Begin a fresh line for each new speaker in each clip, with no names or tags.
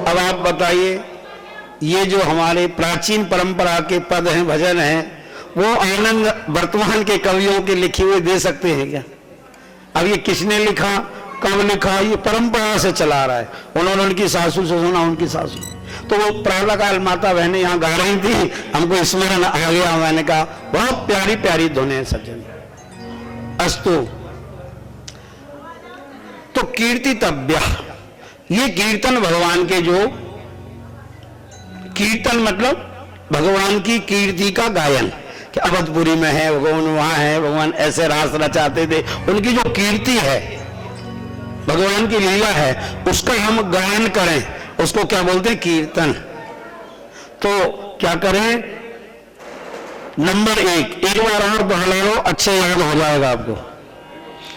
अब आप बताइए, ये जो हमारे प्राचीन परंपरा के पद हैं, भजन हैं, वो आनंद वर्तमान के कवियों के लिखे हुए दे सकते हैं क्या? अब ये किसने लिखा, कब लिखा, ये परंपरा से चला रहा है। उन्होंने उनकी सासू से सुना, उनकी सासू, तो वो प्रातःकाल माता बहनें यहाँ गा रही थी, हमको स्मरण आ गया। मैंने कहा बहुत प्यारी प्यारी धुनें सज्जन। अस्तु, तो कीर्तितव्य, ये कीर्तन भगवान के, जो कीर्तन मतलब भगवान की कीर्ति का गायन, कि अवधपुरी में है भगवान, वहां है भगवान, ऐसे रास रचाते थे, उनकी जो कीर्ति है, भगवान की लीला है, उसका हम गायन करें, उसको क्या बोलते हैं? कीर्तन। तो क्या करें? नंबर एक बार और दोहरा लो, अच्छे याद हो जाएगा आपको।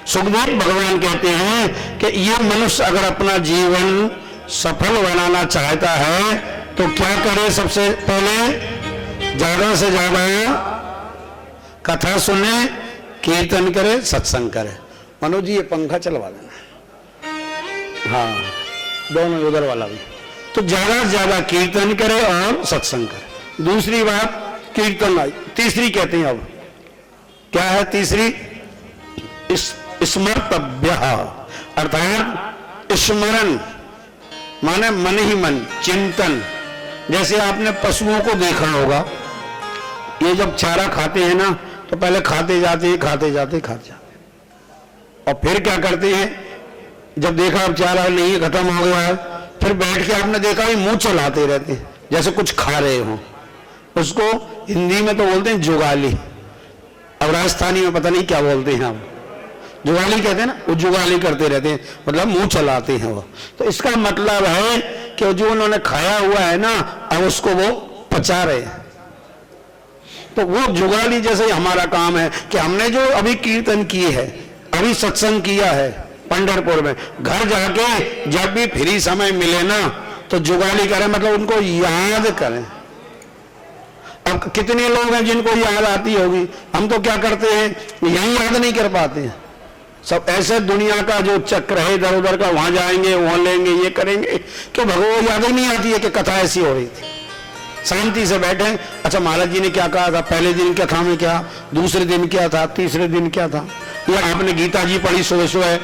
सुखदेव भगवान कहते हैं कि ये मनुष्य अगर अपना जीवन सफल बनाना चाहता है तो क्या करे? सबसे पहले ज्यादा से ज्यादा कथा सुने, कीर्तन करे, सत्संग करे। मनोज जी ये पंखा चलवा देना, हाँ दोनों, उधर वाला भी। तो ज्यादा से ज्यादा कीर्तन करे और सत्संग करे। दूसरी बात कीर्तन आई। तीसरी कहते हैं, अब क्या है तीसरी? स्मर्तव्य, अर्थात स्मरण माने मन ही मन, चिंतन। जैसे आपने पशुओं को देखा होगा, ये जब चारा खाते हैं ना, तो पहले खाते जाते और फिर क्या करते हैं? जब देखा अब चारा नहीं है, खत्म हो गया है, फिर बैठ के आपने देखा भी मुंह चलाते रहते हैं, जैसे कुछ खा रहे हो। उसको हिंदी में तो बोलते हैं जुगाली, अब राजस्थानी में पता नहीं क्या बोलते हैं, हम जुगाली कहते हैं ना, वो जुगाली करते रहते हैं, मतलब मुंह चलाते हैं वो। तो इसका मतलब है कि जो उन्होंने खाया हुआ है ना, अब उसको वो पचा रहे हैं। तो वो जुगाली जैसे हमारा काम है कि हमने जो अभी कीर्तन किए है, अभी सत्संग किया है पंढरपुर में, घर जाके जब भी फ्री समय मिले ना तो जुगाली करें, मतलब उनको याद करें। अब कितने लोग हैं जिनको याद आती होगी, हम तो क्या करते हैं, यही याद नहीं कर पाते हैं। सब ऐसे दुनिया का जो चक्र है इधर उधर का, वहां जाएंगे, वहां लेंगे, ये करेंगे, कि भगवान याद ही नहीं आती है कि कथा ऐसी हो रही थी। शांति से बैठे, अच्छा महाराज जी ने क्या कहा था, पहले दिन क्या था में क्या, दूसरे दिन क्या था, तीसरे दिन क्या था। या आपने गीता जी पढ़ी सुबह सुबह,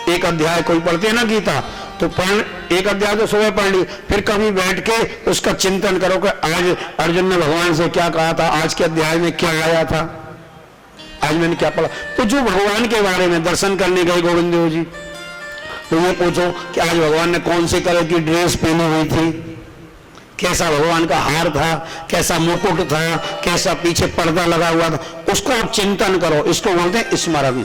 एक अध्याय कोई पढ़ते हैं ना गीता, तो पढ़, एक अध्याय तो सुबह पढ़ ली, फिर कभी बैठ के उसका चिंतन करो कि आज अर्जुन ने भगवान से क्या कहा था, आज के अध्याय में क्या आया था, आज मैंने क्या पढ़ा। तो जो भगवान के बारे में दर्शन करने गए गोविंद देव जी, तो ये पूछो कि आज भगवान ने कौन से कलर की ड्रेस पहनी हुई थी, कैसा भगवान का हार था, कैसा मुकुट था, कैसा पीछे पर्दा लगा हुआ था, उसको आप चिंतन करो, इसको बोलते हैं स्मरण।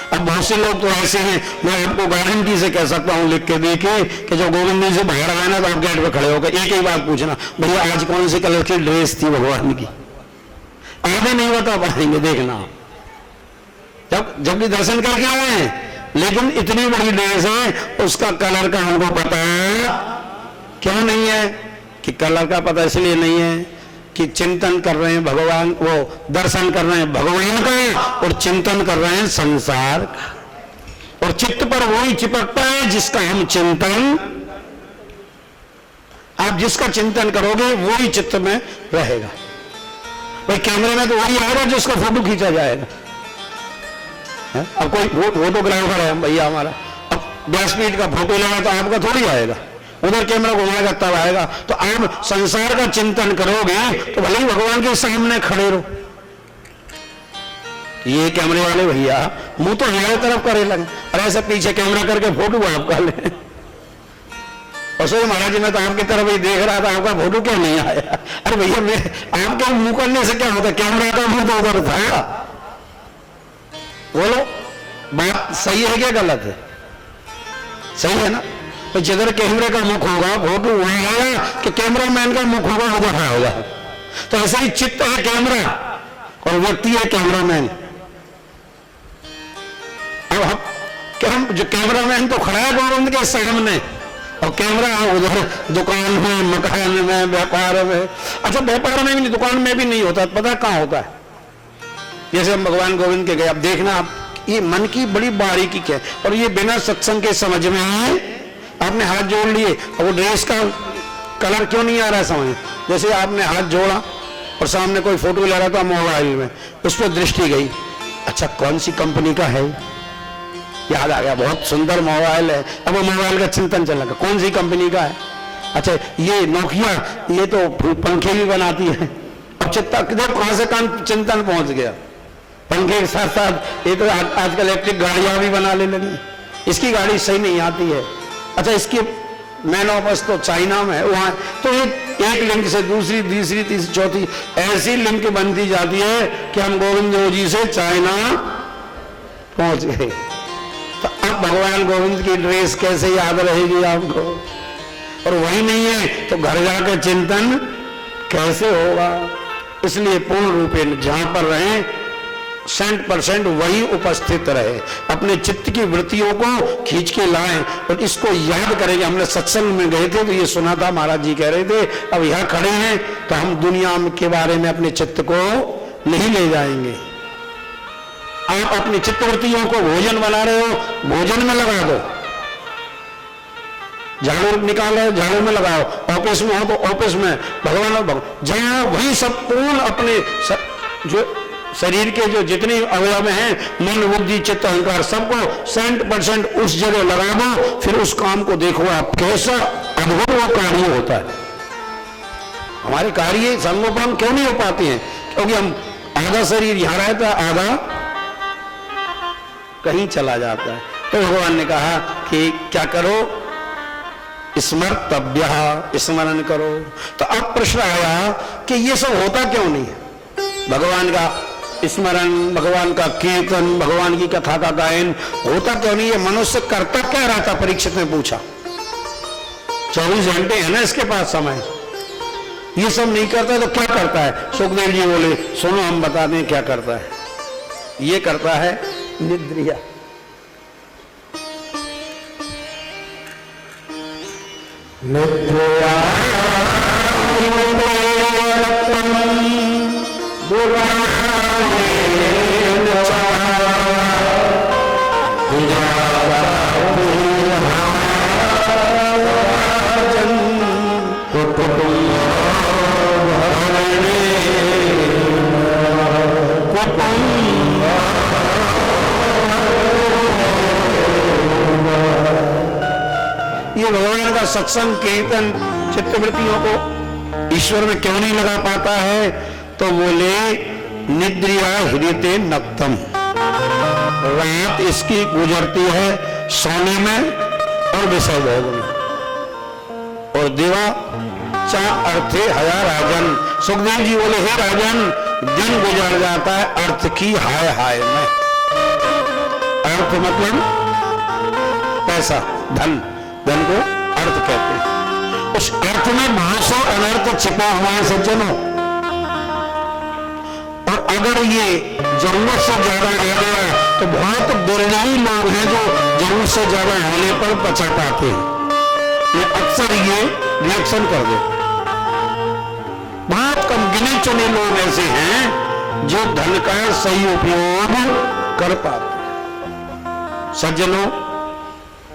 अब बहुत से लोग तो ऐसे हैं, मैं आपको गारंटी से कह सकता हूं लिख के देखे कि जो गोविंद जी से बाहर आए ना, तो आप गेट पे खड़े होकर एक ही बात पूछना, भैया आज कौन सी कलर की ड्रेस थी भगवान की, आधे नहीं बता पाएंगे, देखना जब भी दर्शन करके आए हैं। लेकिन इतनी बड़ी ड्रेस है, उसका कलर का हमको पता है क्यों नहीं है? कि कलर का पता इसलिए नहीं है कि चिंतन कर रहे हैं भगवान, वो दर्शन कर रहे हैं भगवान का और चिंतन कर रहे हैं संसार का, और चित्त पर वही चिपकता है जिसका हम चिंतन, आप जिसका चिंतन करोगे वही चित्त में रहेगा। भाई कैमरे में तो वही आएगा जिसका फोटो खींचा जाएगा। अब कोई फोटोग्राफर है भैया हमारा, अब 10 फीट का फोटो लगा तो आपका थोड़ी आएगा, उधर कैमरा घुमाएगा तब आएगा। तो आप संसार का चिंतन करोगे तो भले ही भगवान के सामने खड़े रहो। ये कैमरे वाले भैया मुंह तो हमारे तरफ करे लगे, और ऐसे पीछे कैमरा करके फोटो आप कर ले। और सो महाराज जी मैं तो आपकी तरफ ही देख रहा था, आपका फोटो क्यों नहीं आया? अरे भैया मैं आपके मुंह करने से क्या होता, कैमरा का मुंह तो उधर था। बोलो बात सही है क्या गलत है? सही है ना? तो जिधर कैमरे का मुख होगा फोटो वहां आएगा, कि कैमरामैन का मुख होगा उधर होगा। तो ऐसे ही चित्त है कैमरा और व्यक्ति है कैमरामैन। अब हम जो कैमरामैन तो खड़ा है गोविंद के सामने, और कैमरा उधर दुकान में, मकान में, व्यापार में। अच्छा व्यापार में भी नहीं, दुकान में भी नहीं होता, पता कहां होता है? जैसे हम भगवान गोविंद के गए, अब देखना आप ये मन की बड़ी बारीकी क्या है। और ये बिना सत्संग के समझ में आए, आपने हाथ जोड़ लिए और वो ड्रेस का कलर क्यों नहीं आ रहा है समझ। जैसे आपने हाथ जोड़ा और सामने कोई फोटो ले रहा था मोबाइल में, उस पर दृष्टि गई, अच्छा कौन सी कंपनी का है, याद आ गया बहुत सुंदर मोबाइल है, अब वो मोबाइल का चिंतन चल लगा कौन सी कंपनी का है, अच्छा ये नोकिया, ये तो पंखे भी बनाती है। अब चिंता कहां से कहां चिंतन पहुंच गया। पंखे के साथ साथ ये तो आजकल इलेक्ट्रिक गाड़ियां भी बना ले लगी, इसकी गाड़ी सही नहीं आती है, अच्छा इसकी मैन ऑफिस तो चाइना में है वहां, तो एक लिंक से दूसरी तीसरी तीसरी चौथी ऐसी लिंक बनती जाती है कि हम गोविंद जी से चाइना पहुंच गए। तो अब भगवान गोविंद की ड्रेस कैसे याद रहेगी आपको, और वही नहीं है तो घर जाकर चिंतन कैसे होगा। इसलिए पूर्ण रूपे जहां पर रहे 100% वही उपस्थित रहे, अपने चित्त की वृत्तियों को खींच के लाएं और इसको याद करेंगे। हमने सत्संग में गए थे तो ये सुना था, महाराज जी कह रहे थे अब यहां खड़े हैं तो हम दुनिया के बारे में अपने चित्त को नहीं ले जाएंगे। आप अपनी चित्तवृत्तियों को भोजन बना रहे हो, भोजन में लगा दो, झाड़ू निकालो झाड़ू में लगाओ, ऑफिस में हो तो ऑफिस में, भगवान जहां वही सब पूर्ण अपने जो शरीर के जो जितने अवयव हैं, मन बुद्धि चित्त अहंकार, सबको 100% उस जगह लगा दो, फिर उस काम को देखो आप कैसा अद्भुत वो कार्य होता है। हमारे कार्य संगोपन क्यों नहीं हो पाते हैं, क्योंकि हम आधा शरीर यहां रहता है, आधा कहीं चला जाता है। तो भगवान ने कहा कि क्या करो, स्मर्तव्य, स्मरण करो। तो अब प्रश्न आया कि ये सब होता क्यों नहीं है, भगवान का स्मरण, भगवान का कीर्तन, भगवान की कथा का गायन होता क्यों नहीं है, मनुष्य करता क्या रहता, परीक्षित ने पूछा। 24 घंटे है ना इसके पास समय, ये सब नहीं करता तो क्या करता है। सुखदेव जी बोले सुनो हम बता दें क्या करता है, ये करता है निद्रिया। निद्रिया ये भगवान का सत्संग कीर्तन चित्तवृत्तियों को ईश्वर में क्यों नहीं लगा पाता है, तो बोले निद्रिया हृदय नक्तम, रात इसकी गुजरती है सोने में और विषय भोग में। और देवा चा अर्थे हया राजन, सुखदेव जी बोले हे राजन दिन गुजर जाता है अर्थ की हाय हाय में। अर्थ मतलब पैसा, धन, धन को अर्थ कहते हैं। उस अर्थ में बहुत सा अनर्थ छिपा हुआ है सज्जनों, और अगर ये जरूरत से ज्यादा रह गया तो बहुत दुर्लभ ही लोग हैं जो जरूरत से ज्यादा होने पर पछताते हैं। ये अक्सर ये रिएक्शन कर दे, बहुत कम गिने चुने लोग ऐसे हैं जो धन का सही उपयोग कर पाते। सज्जनों,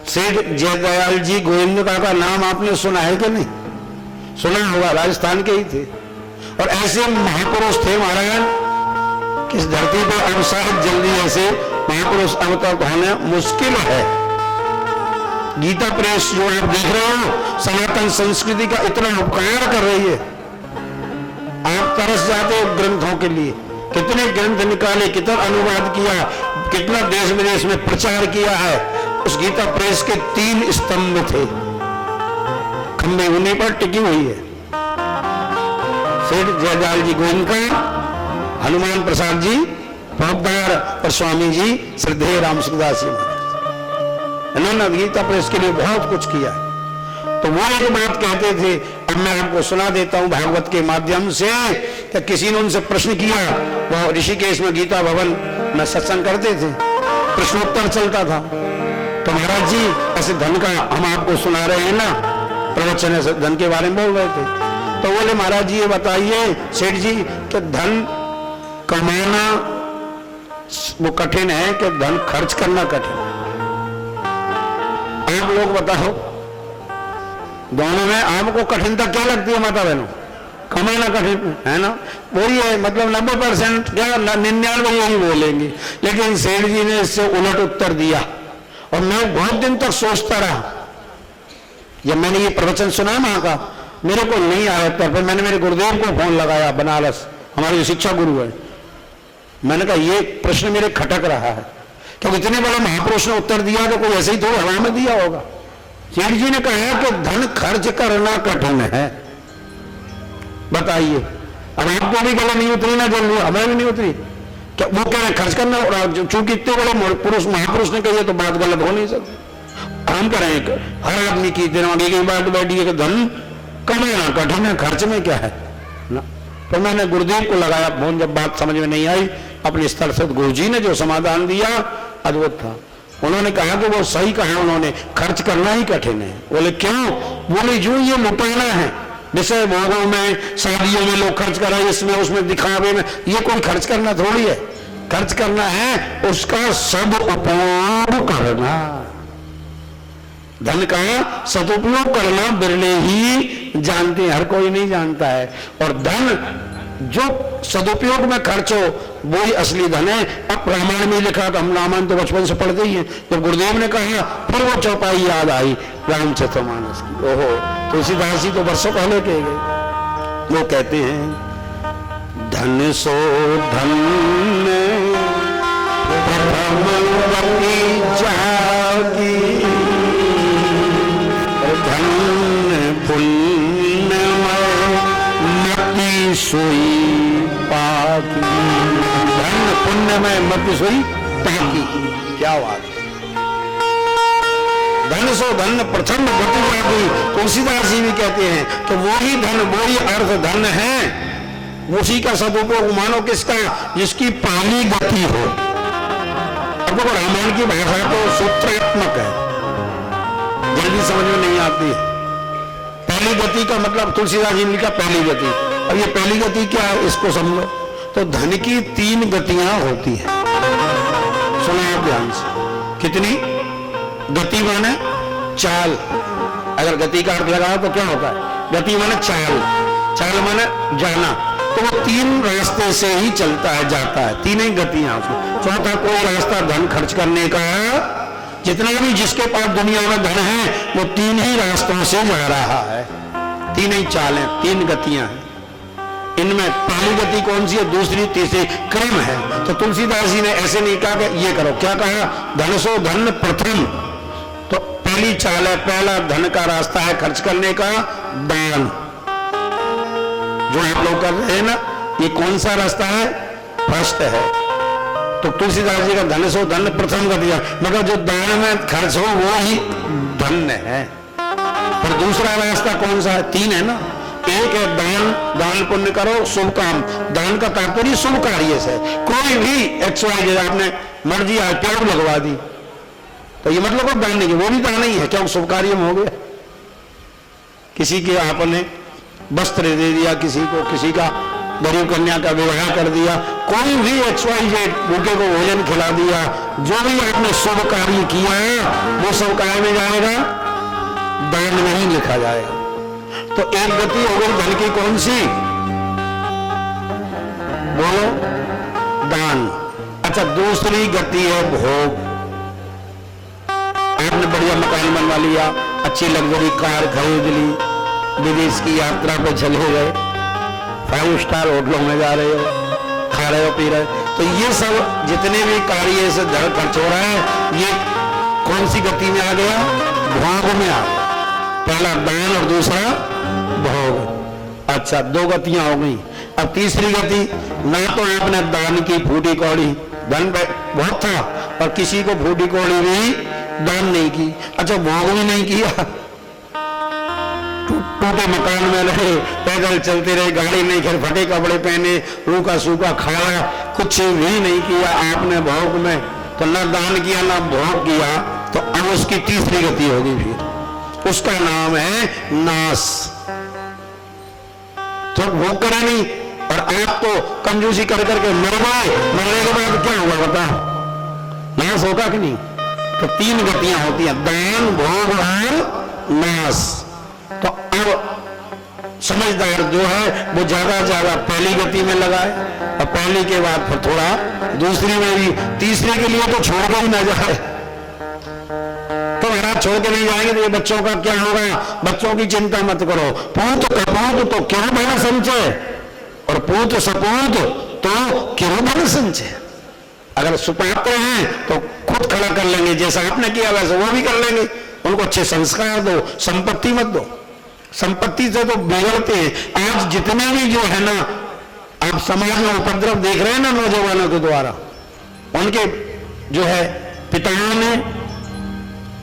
सेठ जयदयाल जी गोविंद का नाम आपने सुना है कि नहीं सुना होगा, राजस्थान के ही थे। और ऐसे महापुरुष थे महाराज, किस धरती पर अब शायद जल्दी ऐसे महापुरुष अवतरित होने मुश्किल है। गीता प्रेस जो आप देख रहे हो सनातन संस्कृति का इतना उपकार कर रही है, आप तरस जाते हो ग्रंथों के लिए। कितने ग्रंथ निकाले, कितना अनुवाद किया, कितना देश विदेश में प्रचार किया है। उस गीता प्रेस के 3 स्तंभ थे, खंबे उन्हीं पर टिकी हुई है। सेठ जयदयाल जी गोयनका, हनुमान प्रसाद जी पोपदार और स्वामी जी श्रद्धेय राम सुखदास जी महाराज, इन्होंने गीता प्रेस के लिए बहुत कुछ किया। तो वो एक बात कहते थे, अब मैं आपको सुना देता हूं भागवत के माध्यम से। कि किसी ने उनसे प्रश्न किया, वो ऋषिकेश में गीता भवन में सत्संग करते थे, प्रश्नोत्तर चलता था। तो महाराज जी ऐसे धन का हम आपको सुना रहे हैं ना, प्रवचन ऐसे धन के बारे में बोल रहे थे। तो बोले महाराज जी ये बताइए सेठ जी कि धन कमाना वो कठिन है कि धन खर्च करना कठिन है। आप लोग बताओ, दोनों में आपको कठिनता क्या लगती है माता बहनों? कमाना कठिन है ना, वही है। मतलब 90% क्या 99 यही बोलेंगे, लेकिन सेठ जी ने इससे उलट उत्तर दिया। और मैं बहुत दिन तक सोचता रहा, जब मैंने ये प्रवचन सुना मां का, मेरे को नहीं आया उत्तर। फिर मैंने मेरे गुरुदेव को फोन लगाया, बनारस, हमारे जो शिक्षा गुरु है। मैंने कहा ये प्रश्न मेरे खटक रहा है, क्योंकि इतने बड़े महापुरुष ने उत्तर दिया तो कोई ऐसे ही थोड़ा हवा में दिया होगा। सेठ जी ने कहा कि धन खर्च करना कठिन है। बताइए, अब आपको भी गला नहीं उतरी ना, जल्दी हमें भी नहीं उतरी। क्या वो कह रहे खर्च करना? और चूंकि इतने बड़े पुरुष महापुरुष ने कही तो बात गलत हो नहीं सकती। हम करें हर आदमी की दिमागी की बात बैठी है कि धन कमाना कठिन है, खर्च में क्या है ना। तो मैंने गुरुदेव को लगाया फोन, जब बात समझ में नहीं आई, अपने स्तर से गुरु जी ने जो समाधान दिया अद्भुत था। उन्होंने कहा कि वो सही कहा, उन्होंने खर्च करना ही कठिन है। बोले क्यों? बोले जो ये लुटाना है, जैसे भोगों में, शादियों में लोग खर्च कर रहे हैं, इसमें उसमें दिखावे में, ये कोई खर्च करना थोड़ी है। खर्च करना है उसका सदुपयोग करना। धन का सदुपयोग करना बिरले ही जानते हैं, हर कोई नहीं जानता है। और धन जो सदुपयोग में खर्च हो वो ही असली धन है। अब रामायण में लिखा, तो हम रामायण तो बचपन से पढ़ते ही हैं। जब गुरुदेव ने कहा, फिर वो चौपाई याद आई रामचरितमानस की। ओहो, तुलसीदास जी तो वर्षों पहले कह गए। वो कहते हैं धन सो धन जागी, धन पुण्य मति सोई पाकी। धन पुण्य में मति सोई पाकी। क्या बात है। धन सो धन प्रथम गति पाकी। तुलसीदास जी भी कहते हैं कि वही धन, वही अर्थ धन है, उसी का सदुपयोग मानो किसका? जिसकी पहली गति हो। अब देखो रामायण की भाषा तो सूत्रात्मक है, जल्दी समझ में नहीं आती है। पहली गति का मतलब तुलसीदास जी ने लिखा पहली गति। अब ये पहली गति क्या है इसको समझो। तो धन की 3 गतियां होती है। सुना आप ध्यान से। कितनी गति माने? चाल। अगर गति का अर्थ लगाओ तो क्या होता है? गति माने चाल, चाल माने जाना। तो वो 3 रास्ते से ही चलता है, जाता है। 3 ही गतियां उसमें। चौथा कोई रास्ता धन खर्च करने का, जितना भी जिसके पास दुनिया में धन है वो 3 ही रास्तों से जा रहा है। 3 ही चालें, 3 गतियां हैं। इनमें पहली गति कौन सी है, दूसरी, तीसरी क्रम है। तो तुलसीदास जी ने ऐसे नहीं कहा कि ये करो। क्या कहा? धन सो धन प्रथम। तो पहली चाल है, पहला धन का रास्ता है खर्च करने का, दान। जो आप लोग कर रहे हैं ना, ये कौन सा रास्ता है? फर्स्ट है। तो तुलसीदास जी का धन सो धन प्रथम कर दिया, मगर जो दान में खर्च हो वो ही धन है। पर दूसरा रास्ता कौन सा है? 3 है ना। एक है दान, दान पुण्य करो, शुभ काम। दान का तात्पर्य शुभ कार्य से। कोई भी XYZ आपने मर्जी आज पेड़ लगवा दी, तो ये मतलब दान नहीं, वो भी दान नहीं है। क्या शुभ कार्य में हो गया? किसी के आपने वस्त्र दे दिया, किसी को, किसी का गरीब कन्या का विवाह कर दिया, कोई भी XYZ भूखे को भोजन खिला दिया, जो भी आपने शुभ कार्य किया है वो सब कार्य में जाएगा, दान में ही लिखा जाएगा। तो एक गति हो गई धन की, कौन सी? बोलो, दान। अच्छा, दूसरी गति है भोग। आपने बढ़िया मकान बनवा लिया, अच्छी लग्जरी कार खरीद ली, विदेश की यात्रा पे चले गए, 5 स्टार होटलों में जा रहे हो, खा रहे हो, पी रहे हो। तो ये सब जितने भी कार्य से धन खर्च हो रहा है, ये कौन सी गति में आ गया? भोग में आ गया। पहला दान और दूसरा भोग। अच्छा, 2 गतियां हो गई। अब तीसरी गति, ना तो आपने दान की फूटी कौड़ी, धन बहुत था, और किसी को फूटी कौड़ी भी दान नहीं की। अच्छा, भोग भी नहीं किया, टूटे मकान में रहे, पैदल चलते रहे, गाड़ी नहीं, घर फटे कपड़े पहने, रूखा सूखा खाया, कुछ भी नहीं किया आपने भोग में। तो ना दान किया ना भोग किया। तो अब उसकी तीसरी गति होगी, फिर उसका नाम है नाश। तो भोग करा नहीं, और आप तो कंजूसी कर करके मर गए, मरने के बाद क्या होगा बताओ, नाश होगा कि नहीं? तो तीन गतियां होती हैं, दान, भोग और नाश। तो अब समझदार जो है वो ज्यादा ज्यादा पहली गति में लगाए, और पहली के बाद फिर थोड़ा दूसरी में भी, तीसरे के लिए तो छोड़ के ही ना जाए। तो महाराज छोड़ के नहीं जाएंगे तो ये बच्चों का क्या होगा? बच्चों की चिंता मत करो। पूत कपूत तो क्यों धन संचय, और पूत सपूत तो क्यों धन संचय। अगर सुपात्र हैं तो खुद खड़ा कर लेंगे, जैसा आपने किया वैसे वो भी कर लेंगे। उनको अच्छे संस्कार दो, संपत्ति मत दो। संपत्ति से तो बिगड़ते हैं। आज जितने भी जो है ना, आप समाज में उपद्रव देख रहे हैं ना नौजवानों के द्वारा, उनके जो है पिताओं ने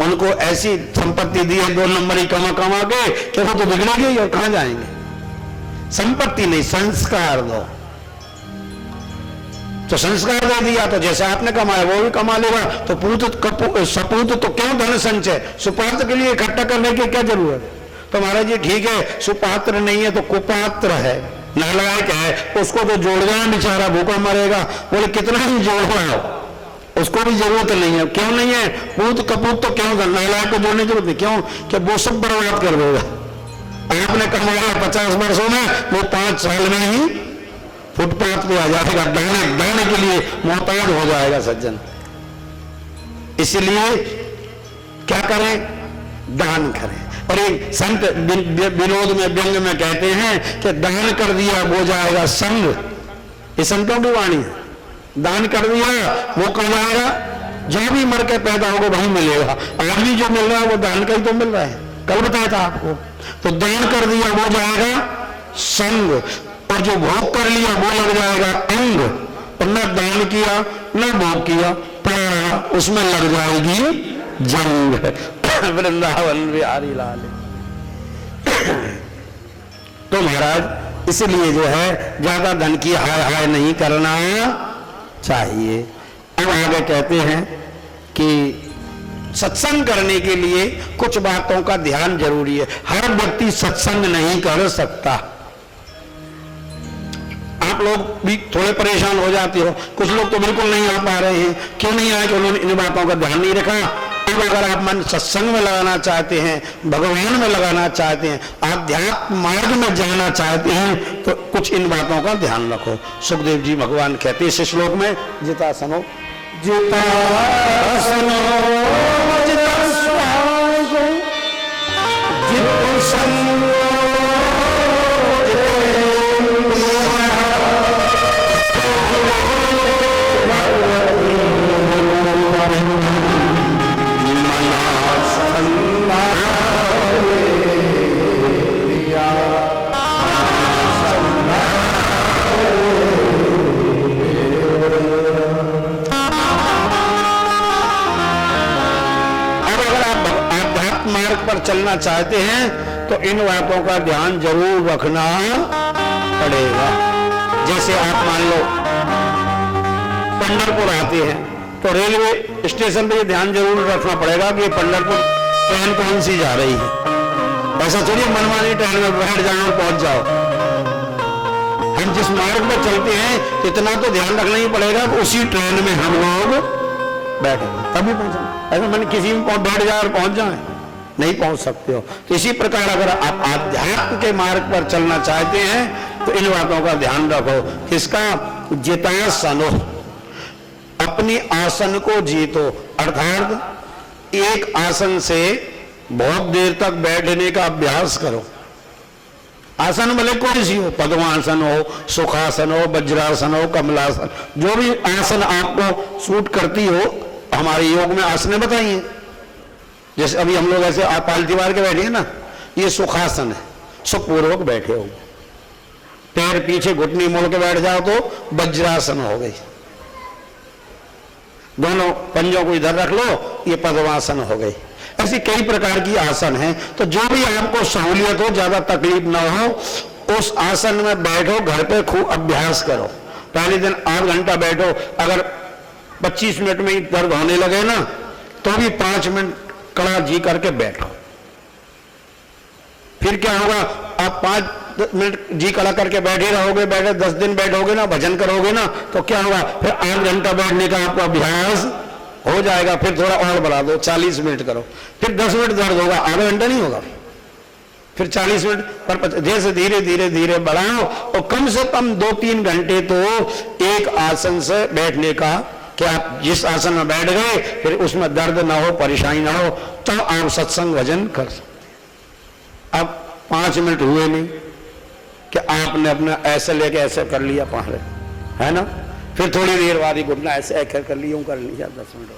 उनको ऐसी संपत्ति दी है 2 नंबर ही कमा कमा के कि वो तो बिगड़ेंगे ही, और कहां जाएंगे। संपत्ति नहीं, संस्कार दो। तो संस्कार दे दिया तो जैसे आपने कमाया वो भी कमा लेगा। तो पूत सपूत तो क्यों धन संचय, सुपात्र के लिए इकट्ठा करने की क्या जरूरत है? तो महाराज जी ठीक है, सुपात्र नहीं है तो कुपात्र है, नालायक है, उसको तो जोड़ देना, बेचारा भूखा मरेगा। बोले कितना ही जोड़ो, उसको भी जरूरत नहीं है। क्यों नहीं है? पूत कपूत तो क्यों, नालायक को जोड़ने की जरूरत नहीं, क्यों? कि वो सब बर्बाद कर देगा। आपने कमाया 50 वर्षों में, वो 5 साल में ही फुटपाथ पे आ जाएगा, दाने के लिए मोहताज हो जाएगा सज्जन। इसलिए क्या करें? दान करें। और एक संत विनोद में, व्यंग में कहते हैं कि दान कर दिया वो जाएगा संग। ये संतों की वाणी है। दान कर दिया वो कमाएगा, जहां भी मर के पैदा होगा वहीं मिलेगा। आदमी जो मिल रहा है वो दान का ही तो मिल रहा है, कल बताया था आपको। तो दान कर दिया वो जाएगा संग, और जो भोग कर लिया वो लग जाएगा अंग। और न दान किया न भोग किया, पड़ा उसमें लग जाएगी जंग। वृंदावन बिहारी लाल। तो महाराज इसलिए जो है ज्यादा धन की हाय हाय नहीं करना चाहिए। अब आगे कहते हैं कि सत्संग करने के लिए कुछ बातों का ध्यान जरूरी है। हर व्यक्ति सत्संग नहीं कर सकता। आप लोग भी थोड़े परेशान हो जाते हो, कुछ लोग तो बिल्कुल नहीं आ पा रहे हैं। क्यों नहीं आए? कि उन्होंने इन बातों का ध्यान नहीं रखा। अब अगर आप मन सत्संग में लगाना चाहते हैं, भगवान में लगाना चाहते हैं, आध्यात्म मार्ग में जाना चाहते हैं, तो कुछ इन बातों का ध्यान रखो। सुखदेव जी भगवान कहते हैं इस श्लोक में, जितासनो जितासनो पर चलना चाहते हैं तो इन बातों का ध्यान जरूर रखना पड़ेगा। जैसे आप मान लो पंढरपुर आते हैं तो रेलवे स्टेशन पे ये ध्यान जरूर रखना पड़ेगा कि पंढरपुर ट्रेन कौन सी जा रही है। ऐसा थोड़ी मनमानी ट्रेन में बैठ जाओ और पहुंच जाओ। हम जिस मार्ग में चलते हैं इतना तो ध्यान रखना ही पड़ेगा कि उसी ट्रेन में हम लोग बैठे तभी पहुंचे। ऐसा मैंने किसी में बैठ जाए और पहुंच जाए, नहीं पहुंच सकते हो। तो इसी प्रकार अगर आप आध्यात्म के मार्ग पर चलना चाहते हैं तो इन बातों का ध्यान रखो। किसका? जितासनो, अपनी आसन को जीतो। अर्थात एक आसन से बहुत देर तक बैठने का अभ्यास करो। आसन भले कोई सी हो, पद्मासन हो, सुखासन हो, वज्रासन हो, कमलासन, जो भी आसन आपको सूट करती हो। हमारे योग में आसने बताइए। जैसे अभी हम लोग ऐसे पालती मार के बैठे हैं ना, ये सुखासन है, सुखपूर्वक बैठे हो। पैर पीछे घुटनी मोड़ के बैठ जाओ तो वज्रासन हो गई। दोनों पंजों को इधर रख लो, ये पद्मासन हो गई। ऐसी कई प्रकार की आसन है। तो जो भी आपको सहूलियत हो, ज्यादा तकलीफ ना हो, उस आसन में बैठो। घर पे खूब अभ्यास करो। पहले दिन 8 घंटा बैठो। अगर 25 मिनट में ही दर्द होने लगे ना तो भी 5 मिनट कड़ा जी करके बैठो। फिर क्या होगा? आप मिनट जी खड़ा करके बैठे रहोगे, बैठे 10 दिन बैठोगे ना, भजन करोगे ना, तो क्या होगा, फिर 8 घंटा बैठने का आपका अभ्यास हो जाएगा। फिर थोड़ा और बढ़ा दो, 40 मिनट करो, फिर 10 मिनट दर्द होगा, आधा घंटा नहीं होगा, फिर 40 मिनट पर जैसे धीरे धीरे धीरे बढ़ाओ। और कम से कम 2-3 घंटे तो एक आसन से बैठने का, कि आप जिस आसन में बैठ गए फिर उसमें दर्द ना हो, परेशानी ना हो, तो आप सत्संग भजन कर। अब 5 मिनट हुए नहीं कि आपने अपना ऐसे लेके ऐसे कर लिया पहाड़े, है ना, फिर थोड़ी देर बाद ही घुटना ऐसे कर लिया, कर लिया 10 मिनट हो।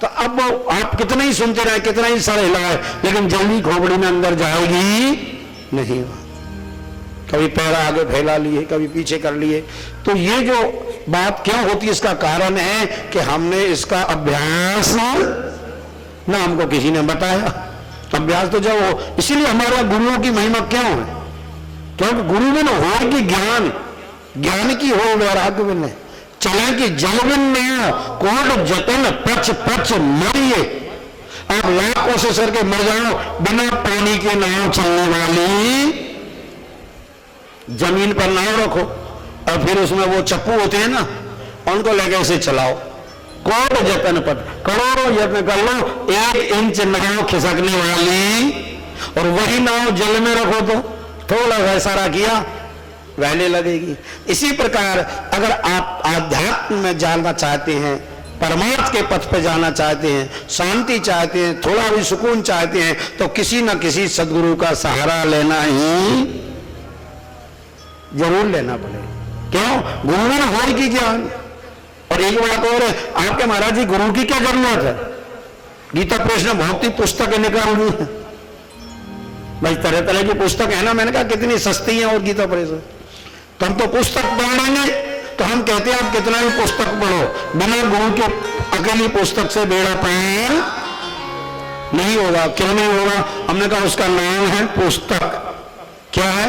तो अब आप कितना ही सुनते रहे, कितना ही सर हिलाए, लेकिन जल्दी खोपड़ी में अंदर जाएगी नहीं। कभी पैर आगे फैला लिए, कभी पीछे कर लिए। तो ये जो बात क्यों होती है, इसका कारण है कि हमने इसका अभ्यास ना हमको किसी ने बताया। अभ्यास तो जब हो, इसीलिए हमारा गुरुओं की महिमा क्यों है, क्योंकि गुरु में ना हो कि ज्ञान, ज्ञान की हो वैराग्य में नहीं, चले कि जलविन में कोट जतन पच पच मरिए। आप लाख कोशिश करके मर जाओ, बिना पानी के नाव चलने वाली जमीन पर नाव रखो और फिर उसमें वो चप्पू होते हैं ना, उनको लेके ऐसे चलाओ, कोट जतन पट, करोड़ों यत्न कर लो, 1 इंच नाव खिसकने वाली, और वही नाव जल में रखो तो थोड़ा सा इशारा किया वहने लगेगी। इसी प्रकार अगर आप आध्यात्म में जाना चाहते हैं, परमार्थ के पथ पे जाना चाहते हैं, शांति चाहते हैं, थोड़ा भी सुकून चाहते हैं, तो किसी न किसी सदगुरु का सहारा लेना ही जरूर लेना पड़ेगा। क्यों? गुरु में हो की ज्ञान। और एक बात और है, आपके महाराज जी गुरु की क्या जरूरत है? गीता प्रेस ने बहुत ही पुस्तकें निकाल दी है भाई, तरह तरह की पुस्तक है ना। मैंने कहा कितनी सस्ती है और गीता प्रेस, तो हम तो पुस्तक पढ़ लेंगे। तो हम कहते हैं आप कितना भी पुस्तक पढ़ो, बिना गुरु के अकेली पुस्तक से बेड़ा पार नहीं होगा। क्यों नहीं होगा? हमने कहा उसका नाम है पुस्तक। क्या है?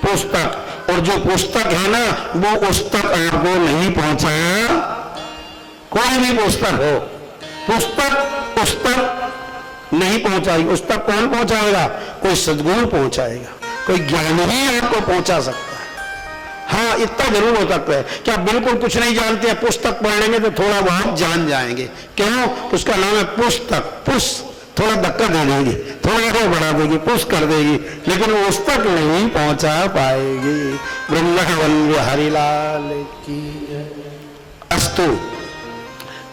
पुस्तक। और जो पुस्तक है ना, वो उस तक आपको नहीं पहुंचा, कोई भी पुस्तक हो, पुस्तक उस तक नहीं पहुंचाएगी। उस तक कौन पहुंचाएगा? कोई सद्गुरु पहुंचाएगा, कोई ज्ञान ही आपको पहुंचा सकता है। हाँ, इतना जरूर हो सकता है कि आप बिल्कुल कुछ नहीं जानते हैं, पुस्तक पढ़ लेंगे तो थोड़ा बहुत जान जाएंगे। क्यों? उसका नाम है पुस्तक। पुष थोड़ा धक्का दे देगी, थोड़ा आगे बढ़ा देगी, पुश कर देगी, लेकिन वो उस तक नहीं पहुंचा पाएगी। वृंदावन बिहारी लाल की अस्तु।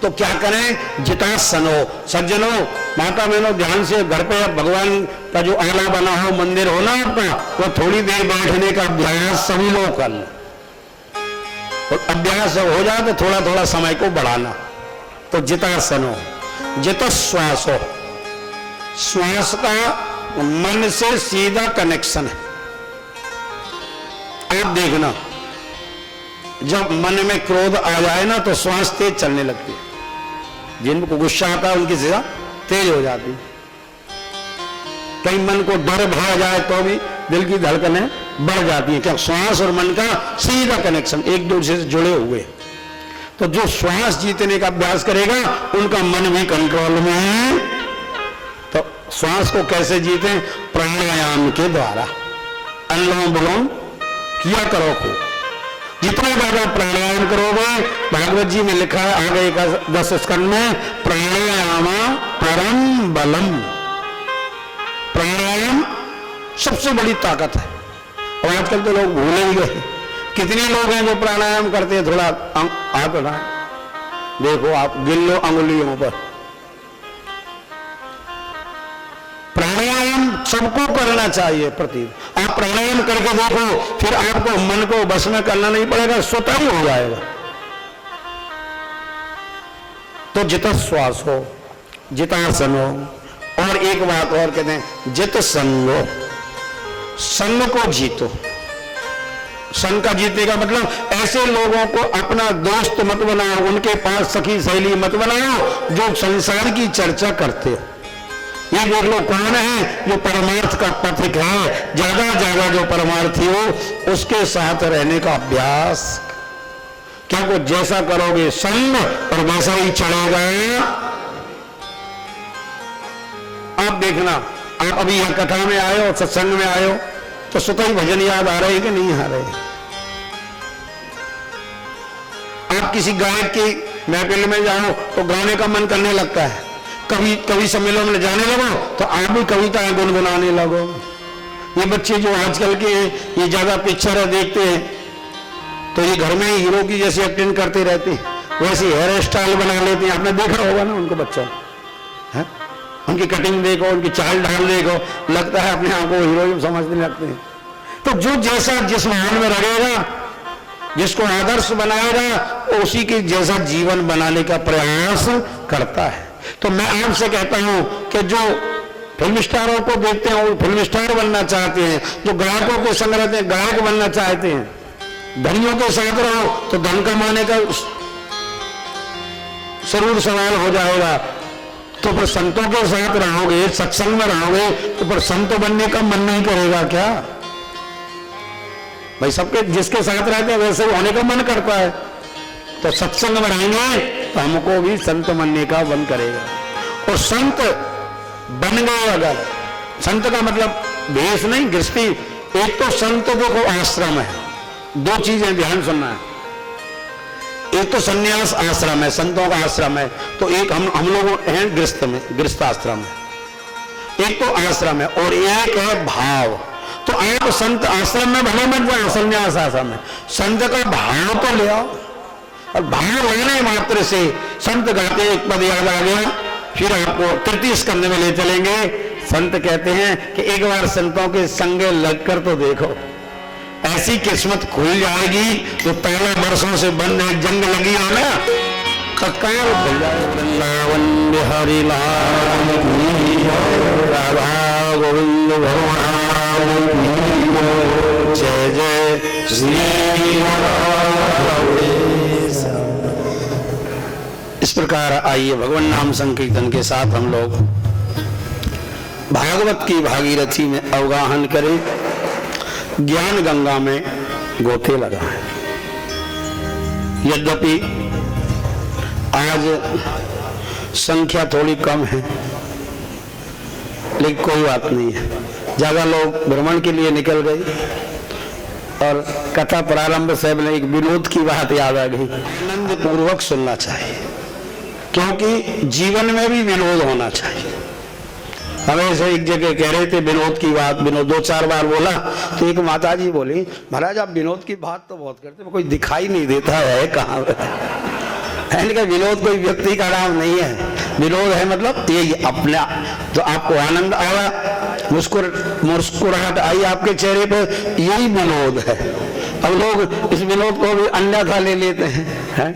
तो क्या करें? जितासनो। सज्जनों, माता बहनों, ध्यान से घर पे भगवान का जो आला बना हो, मंदिर हो ना आपका, वो थोड़ी देर बैठने का अभ्यास सभी लोग कर लें। और अभ्यास हो जाए तो थोड़ा थोड़ा समय को बढ़ाना। तो जितासनो, जितश्वासो, श्वास का मन से सीधा कनेक्शन है। आप देखना, जब मन में क्रोध आ जाए ना तो श्वास तेज चलने लगती है। जिनको गुस्सा आता है उनकी सीधा तेज हो जाती है। कहीं मन को डर भा जाए तो भी दिल की धड़कनें बढ़ जाती है। क्या? श्वास और मन का सीधा कनेक्शन, एक दूसरे से जुड़े हुए। तो जो श्वास जीतने का अभ्यास करेगा उनका मन भी कंट्रोल में है। तो श्वास को कैसे जीते? प्राणायाम के द्वारा। अनुलोम विलोम किया करो खूब। जितना ज्यादा प्राणायाम करोगे, भागवत जी में लिखा है आगे 10 स्कंद में, प्राणायाम परम बलम। प्राणायाम सबसे बड़ी ताकत है। और आजकल तो लोग भूले ही गए। कितने लोग हैं जो प्राणायाम करते हैं? थोड़ा हाथ उठा, देखो आप गिन लो अंगुलियों पर। प्राणायाम सबको करना चाहिए प्रति। आप प्राणायाम करके देखो, फिर आपको मन को बस में करना नहीं पड़ेगा, स्वतः ही हो जाएगा। तो जित श्वास हो, जितासन हो, और एक बात और कहते हैं जित संगो। संग को जीतो। संग का जीतने का मतलब ऐसे लोगों को अपना दोस्त मत बनाओ, उनके पास सखी सहेली मत बनाओ जो संसार की चर्चा करते हो। ये देख लो कौन है जो परमार्थ का पथिक है, ज्यादा जो परमार्थी हो उसके साथ रहने का अभ्यास। क्योंकि जैसा करोगे संग और वैसा ही चलेगा। आप देखना, आप अभी यहां कथा में आए हो, सत्संग में आए हो, तो स्वतः ही भजन याद आ रहे हैं कि नहीं आ रहे? आप किसी गायक की महफिल में जाओ तो गाने का मन करने लगता है, कवि सम्मेलन में जाने लगो तो आप भी कविताएं गुनगुनाने लगो। ये बच्चे जो आजकल के ये ज्यादा पिक्चर देखते हैं तो ये घर में ही हीरो की जैसे एक्टिंग करते रहते हैं, वैसे हेयर स्टाइल बना लेते हैं। आपने देखा होगा ना उनको, बच्चा है, उनकी कटिंग देखो, उनकी चाल ढाल देखो, लगता है अपने आप को हीरो समझने लगते हैं। तो जो जैसा जिस मान में रहेगा, जिसको आदर्श बनाएगा, उसी के जैसा जीवन बनाने का प्रयास करता है। तो मैं आपसे कहता हूं कि जो फिल्म स्टारों को देखते हैं वो फिल्म स्टार बनना चाहते हैं, जो गायकों के संग रहते हैं गायक बनना चाहते हैं, धनियों के साथ रहो तो धन कमाने का जरूर सवाल हो जाएगा। तो फिर संतों के साथ रहोगे, सत्संग में रहोगे, तो फिर संत बनने का मन नहीं करेगा क्या? भाई सबके जिसके साथ रहते हैं वैसे होने का मन करता है। तो सत्संग में रहेंगे तो हमको भी संत बनने का मन करेगा। और संत बन गए अगर, संत का मतलब भेष नहीं, गृहस्थी। एक तो संत देखो आश्रम है, दो चीजें ध्यान सुनना है। एक तो संन्यास आश्रम है, संतों का आश्रम है, तो एक हम लोग हैं गृहस्थ में, गृहस्थ आश्रम है। एक तो आश्रम है और एक है भाव। तो आप संत आश्रम में भले मत जाओ, संन्यास आश्रम में संत का भाव तो ले आओ। और भाव लगने मात्र से संत गाते एक पद याद आ गया, फिर आपको तृतीय स्कंध में ले चलेंगे। संत कहते हैं कि एक बार संतों के संगे लगकर तो देखो, ऐसी किस्मत खुल जाएगी जो पहले वर्षों से बंद है, जंग लगी हो ना, तत्काल खुल जाए। वृंदावन बिहारी लाल राधा गोविंद भगवान जय जय श्री राधे। इस प्रकार आइए भगवान नाम संकीर्तन के साथ हम लोग भागवत की भागीरथी में अवगाहन करें, ज्ञान गंगा में गोते लगाएं। यद्यपि आज संख्या थोड़ी कम है, लेकिन कोई बात नहीं है, ज्यादा लोग भ्रमण के लिए निकल गए और कथा प्रारंभ से एक विनोद की बात याद आ गई। आनंद पूर्वक सुनना चाहिए, क्योंकि जीवन में भी विनोद होना चाहिए। हमें से एक जगह कह रहे थे विनोद की बात, विनोद दो चार बार बोला तो एक माता जी बोली, महाराज आप विनोद की बात तो बहुत करते, कोई दिखाई नहीं देता है कहाँ। मैंने कहा विनोद कोई व्यक्ति का नाम नहीं है, विनोद है मतलब यही अपना, तो आपको आनंद आया, मुस्कुराहट आई आपके चेहरे पर, यही विनोद है। अब लोग इस विनोद को भी अन्यथा ले लेते हैं।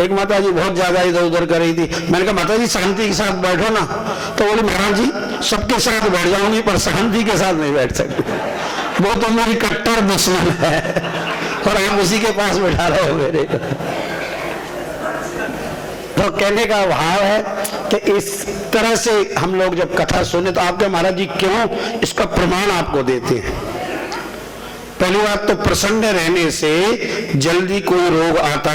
एक माता जी बहुत ज्यादा इधर उधर कर रही थी, मैंने कहा माता जी शांति के साथ बैठो ना, तो बोली महाराज जी सबके साथ बैठ जाऊंगी पर शांति के साथ नहीं बैठ सकती, वो तो मेरी कट्टर दुश्मन है और आप उसी के पास बैठा रहे हो मेरे। तो कहने का भाव है कि इस तरह से हम लोग जब कथा सुने तो आपके महाराज जी क्यों, इसका प्रमाण आपको देते हैं। पहली बात तो प्रसन्न रहने से जल्दी कोई रोग आता,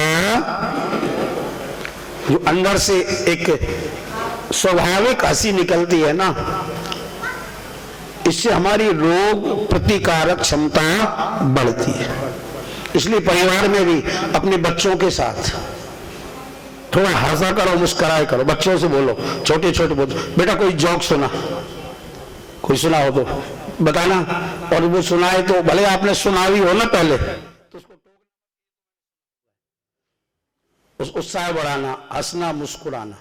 जो अंदर से एक स्वाभाविक हंसी निकलती है ना, इससे हमारी रोग प्रतिकारक क्षमता बढ़ती है। इसलिए परिवार में भी अपने बच्चों के साथ थोड़ा हंसा करो, मुस्कुराए करो, बच्चों से बोलो, छोटे छोटे बोलो, बेटा कोई जोक सुना, कोई सुना हो तो बताना, और वो सुनाए तो भले आपने सुना भी हो ना पहले, तो उसको उत्साह बढ़ाना, हंसना, मुस्कुराना,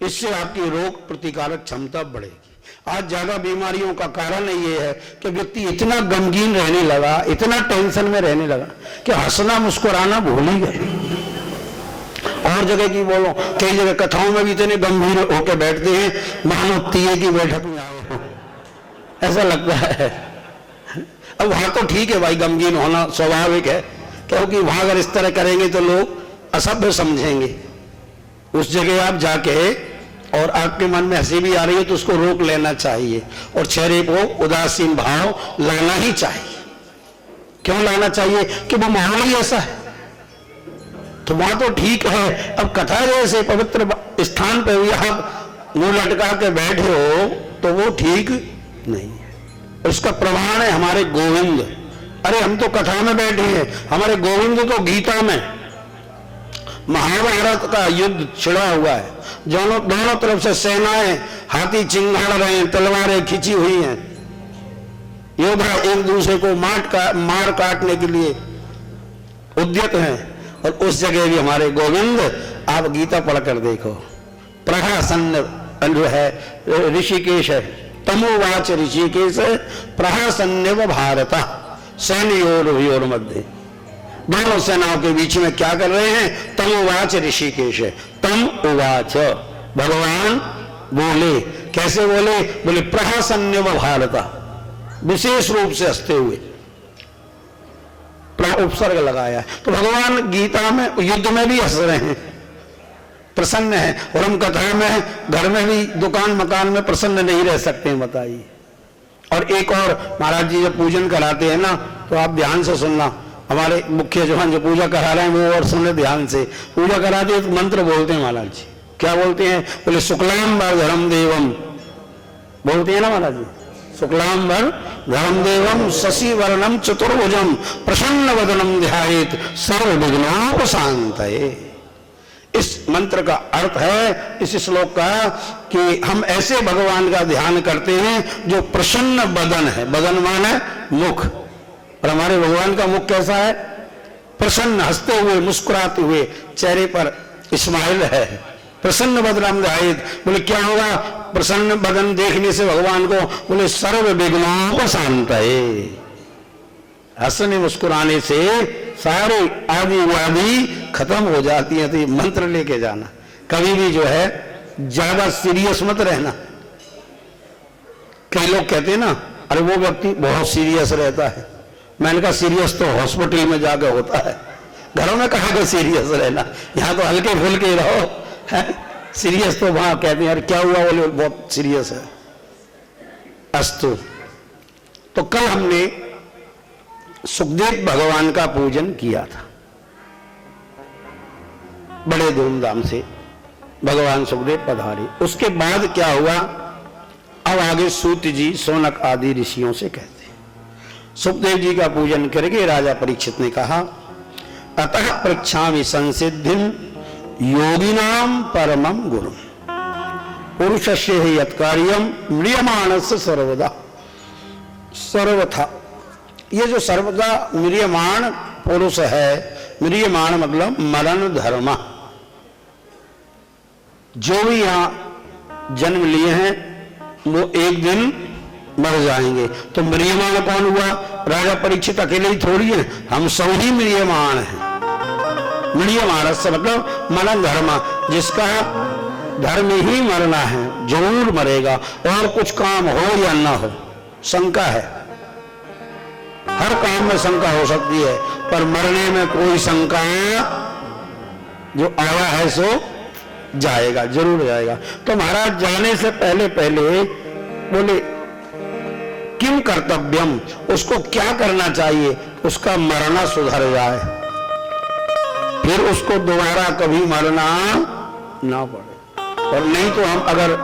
इससे आपकी रोग प्रतिकारक क्षमता बढ़ेगी। आज ज्यादा बीमारियों का कारण ये है कि व्यक्ति इतना गमगीन रहने लगा, इतना टेंशन में रहने लगा कि हंसना मुस्कुराना भूल ही गए। और जगह की बोलो, कई जगह कथाओं में भी इतने गंभीर होकर बैठते हैं, मानो तीये की बैठक में आए हो, ऐसा लगता है। अब वहां तो ठीक है भाई, गमगीन होना स्वाभाविक है, क्योंकि वहां अगर इस तरह करेंगे तो लोग असभ्य समझेंगे। उस जगह आप जाके और आपके मन में हंसी भी आ रही है तो उसको रोक लेना चाहिए और चेहरे को उदासीन भाव लाना ही चाहिए। क्यों लाना चाहिए? कि वो माहौल ही ऐसा है। तो वहां तो ठीक है, अब कथा जैसे पवित्र स्थान पर भी आप मुंह लटका के बैठे हो तो वो ठीक नहीं है। उसका प्रमाण है हमारे गोविंद। अरे हम तो कथा में बैठे हैं, हमारे गोविंद तो गीता में महाभारत का युद्ध छिड़ा हुआ है, दोनों तरफ से सेनाएं हाथी चिंगाड़ रहे हैं, तलवारें खिंची हुई हैं, योद्धा एक दूसरे को मार काटने के लिए उद्यत हैं। और उस जगह भी हमारे गोविंद, आप गीता पढ़कर देखो, प्रहसन्न जो है ऋषिकेश है, तमोवाच ऋषिकेश प्रहसन्यव भारत सैन्योर मध्य, दोनों सेनाओं के बीच में क्या कर रहे हैं? तमोवाच ऋषिकेश है। तम उवाच, भगवान बोले, कैसे बोले? बोले प्रहसन्यव भारत, विशेष रूप से हंसते हुए उपसर्ग लगाया। तो भगवान गीता में युद्ध में भी हंस रहे हैं, प्रसन्न है। और हम कथा में, घर में भी, दुकान मकान में प्रसन्न नहीं रह सकते हैं, बताइए। और एक और, महाराज जी जब पूजन कराते हैं ना, तो आप ध्यान से सुनना, हमारे मुख्य जो पूजा करा रहे हैं वो और सुनने ध्यान से। पूजा कराते हैं तो मंत्र बोलते हैं महाराज जी। क्या बोलते हैं? बोले शुक्लाम धर्म देवम, बोलते हैं ना महाराज जी, शुक्लाम धर्म देवम शशि वर्णम चतुर्भुजम प्रसन्न वदनम ध्यायेत सर्व विघ्नोपशांतये। इस मंत्र का अर्थ है इस श्लोक का कि हम ऐसे भगवान का ध्यान करते हैं जो प्रसन्न बदन है। बदन माने मुख, और हमारे भगवान का मुख कैसा है? प्रसन्न, हंसते हुए, मुस्कुराते हुए, चेहरे पर स्माइल है। प्रसन्न बदनम ध्यायेत, बोले क्या होगा प्रसन्न बदन देखने से भगवान को? बोले सर्व विघ्नोपशांतये, हंसने मुस्कुराने से सारे आदि वादी खत्म हो जाती है। तो ये मंत्र लेके जाना, कभी भी जो है ज्यादा सीरियस मत रहना। कई लोग कहते हैं ना, अरे वो व्यक्ति बहुत सीरियस रहता है। मैंने कहा सीरियस तो हॉस्पिटल में जाकर होता है, घरों में कहाँ का सीरियस रहना, यहाँ तो हल्के फुल्के रहो है? सीरियस तो वहां कहते हैं यार क्या हुआ, बोले बहुत सीरियस है। अस्तु, तो कल हमने सुखदेव भगवान का पूजन किया था बड़े धूमधाम से, भगवान सुखदेव पधारे। उसके बाद क्या हुआ, अब आगे सूत जी, सौनक आदि ऋषियों से कहते, सुखदेव जी का पूजन करके राजा परीक्षित ने कहा, अतः पृच्छामि संसिद्धिं योगिनाम परमं गुरु पुरुषस्य हि यत्कार्यं म्रियमाणस्य सर्वदा। सर्वथा, ये जो सर्वदा म्रियमाण पुरुष है, म्रियमाण मतलब मरण धर्म, जो भी यहां जन्म लिए हैं वो एक दिन मर जाएंगे। तो म्रियमाण कौन हुआ? राजा परीक्षित अकेले ही थोड़ी है, हम सब ही म्रियमाण हैं। म्रियमाण से मतलब मरण धर्म, जिसका धर्म ही मरना है, जरूर मरेगा, और कुछ काम हो या ना हो, शंका है। हर काम में शंका हो सकती है, पर मरने में कोई शंका, जो आया है सो जाएगा, जरूर जाएगा। तो महाराज जाने से पहले पहले बोले किम कर्तव्यम, उसको क्या करना चाहिए, उसका मरना सुधर जाए, फिर उसको दोबारा कभी मरना ना पड़े। और नहीं तो हम अगर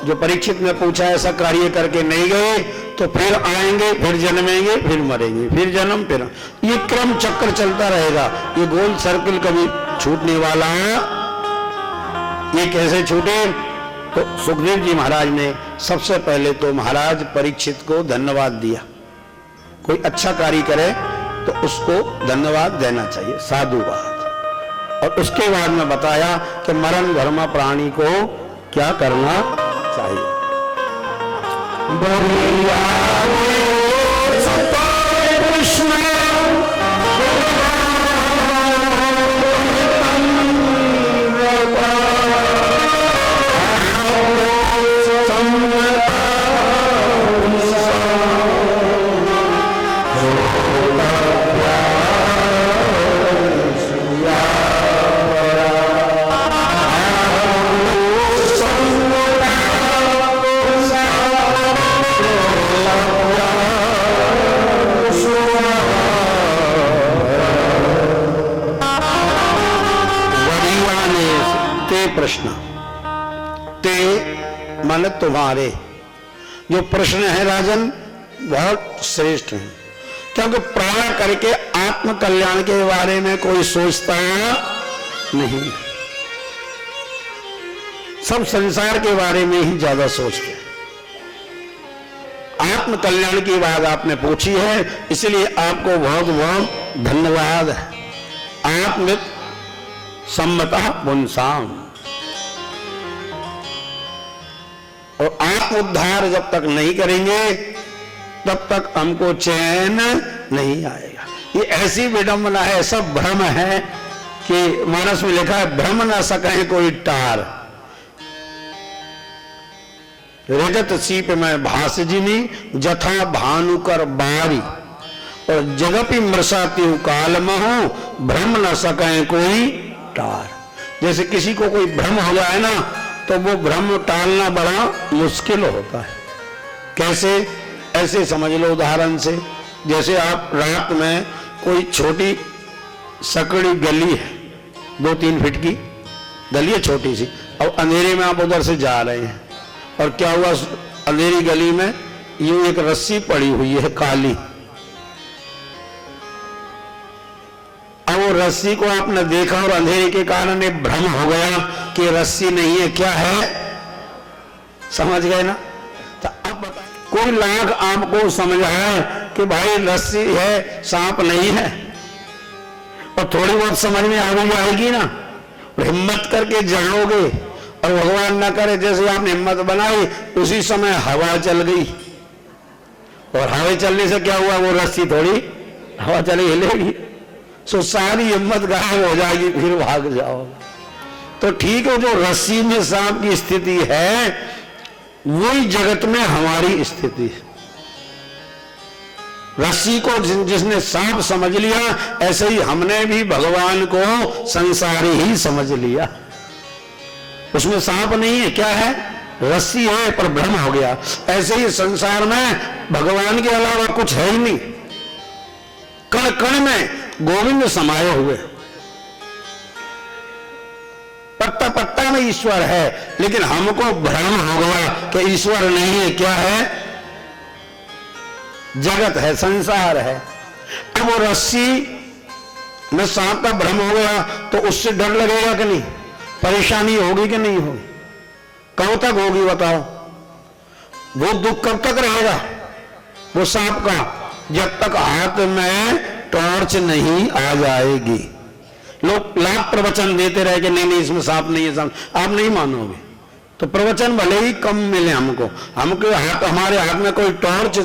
जो परीक्षित ने पूछा ऐसा कार्य करके नहीं गए तो फिर आएंगे, फिर जन्मेंगे, फिर मरेंगे, फिर जन्म, फिर ये क्रम चक्कर चलता रहेगा। ये गोल सर्किल कभी छूटने वाला है। ये कैसे छूटे? तो सुखदेव जी महाराज ने सबसे पहले तो महाराज परीक्षित को धन्यवाद दिया। कोई अच्छा कार्य करे तो उसको धन्यवाद देना चाहिए, साधुवाद। और उसके बाद में बताया कि मरण धर्म प्राणी को क्या करना चाहिए। प्रश्न ते मन तुम्हारे, जो प्रश्न है राजन बहुत श्रेष्ठ है, क्योंकि प्राण करके आत्म कल्याण के बारे में कोई सोचता नहीं, सब संसार के बारे में ही ज्यादा सोचते हैं। आत्म कल्याण की बात आपने पूछी है, इसलिए आपको बहुत बहुत धन्यवाद है। आत्मिक सम्मतः पुंसाम, और आत्म उद्धार जब तक नहीं करेंगे तब तक हमको चैन नहीं आएगा। ये ऐसी विडंबना है, सब भ्रम है कि मानस में लिखा है भ्रम न सके कोई टार, रजत सीप में भास जिनी जथा भानुकर बारी, और जगपि मृषाति काल महु भ्रम न सके कोई टार। जैसे किसी को कोई भ्रम हो जाए ना तो वो भ्रम टालना बड़ा मुश्किल होता है। कैसे? ऐसे समझ लो उदाहरण से, जैसे आप रात में कोई छोटी सकड़ी गली है, 2-3 फीट की गली है छोटी सी, और अंधेरे में आप उधर से जा रहे हैं, और क्या हुआ अंधेरी गली में यूं एक रस्सी पड़ी हुई है काली, अब वो रस्सी को आपने देखा और अंधेरे के कारण एक भ्रम हो गया कि रस्सी नहीं है, क्या है, समझ गए ना? तो अब कोई लाख आपको समझाए कि भाई रस्सी है सांप नहीं है, और थोड़ी बहुत समझ में आ गई आएगी ना, हिम्मत करके जाओगे, और भगवान ना करे जैसे आपने हिम्मत बनाई उसी समय हवा चल गई, और हवा चलने से क्या हुआ, वो रस्सी थोड़ी हवा चली हिलेगी, सो सारी हिम्मत गायब हो जाएगी, फिर भाग जाओ। तो ठीक है, जो रस्सी में सांप की स्थिति है वही जगत में हमारी स्थिति है। रस्सी को जिसने सांप समझ लिया, ऐसे ही हमने भी भगवान को संसारी ही समझ लिया। उसमें सांप नहीं है, क्या है, रस्सी है, पर भ्रम हो गया। ऐसे ही संसार में भगवान के अलावा कुछ है ही नहीं, कण कण में गोविंद समाये हुए, पत्ता पत्ता में ईश्वर है, लेकिन हमको भ्रम हो गया कि ईश्वर नहीं है, क्या है, जगत है, संसार है। अब वो रस्सी में सांप का भ्रम हो गया तो उससे डर लगेगा कि नहीं, परेशानी होगी कि नहीं होगी, कब तक होगी बताओ? वो दुख कब तक रहेगा वो सांप का, जब तक हाथ में टॉर्च नहीं आ जाएगी। लोग लाख प्रवचन देते रहे कि नहीं इसमें सांप नहीं है, सांप, आप नहीं मानोगे तो प्रवचन भले ही कम मिले हमको, हमारे हाथ में कोई टॉर्च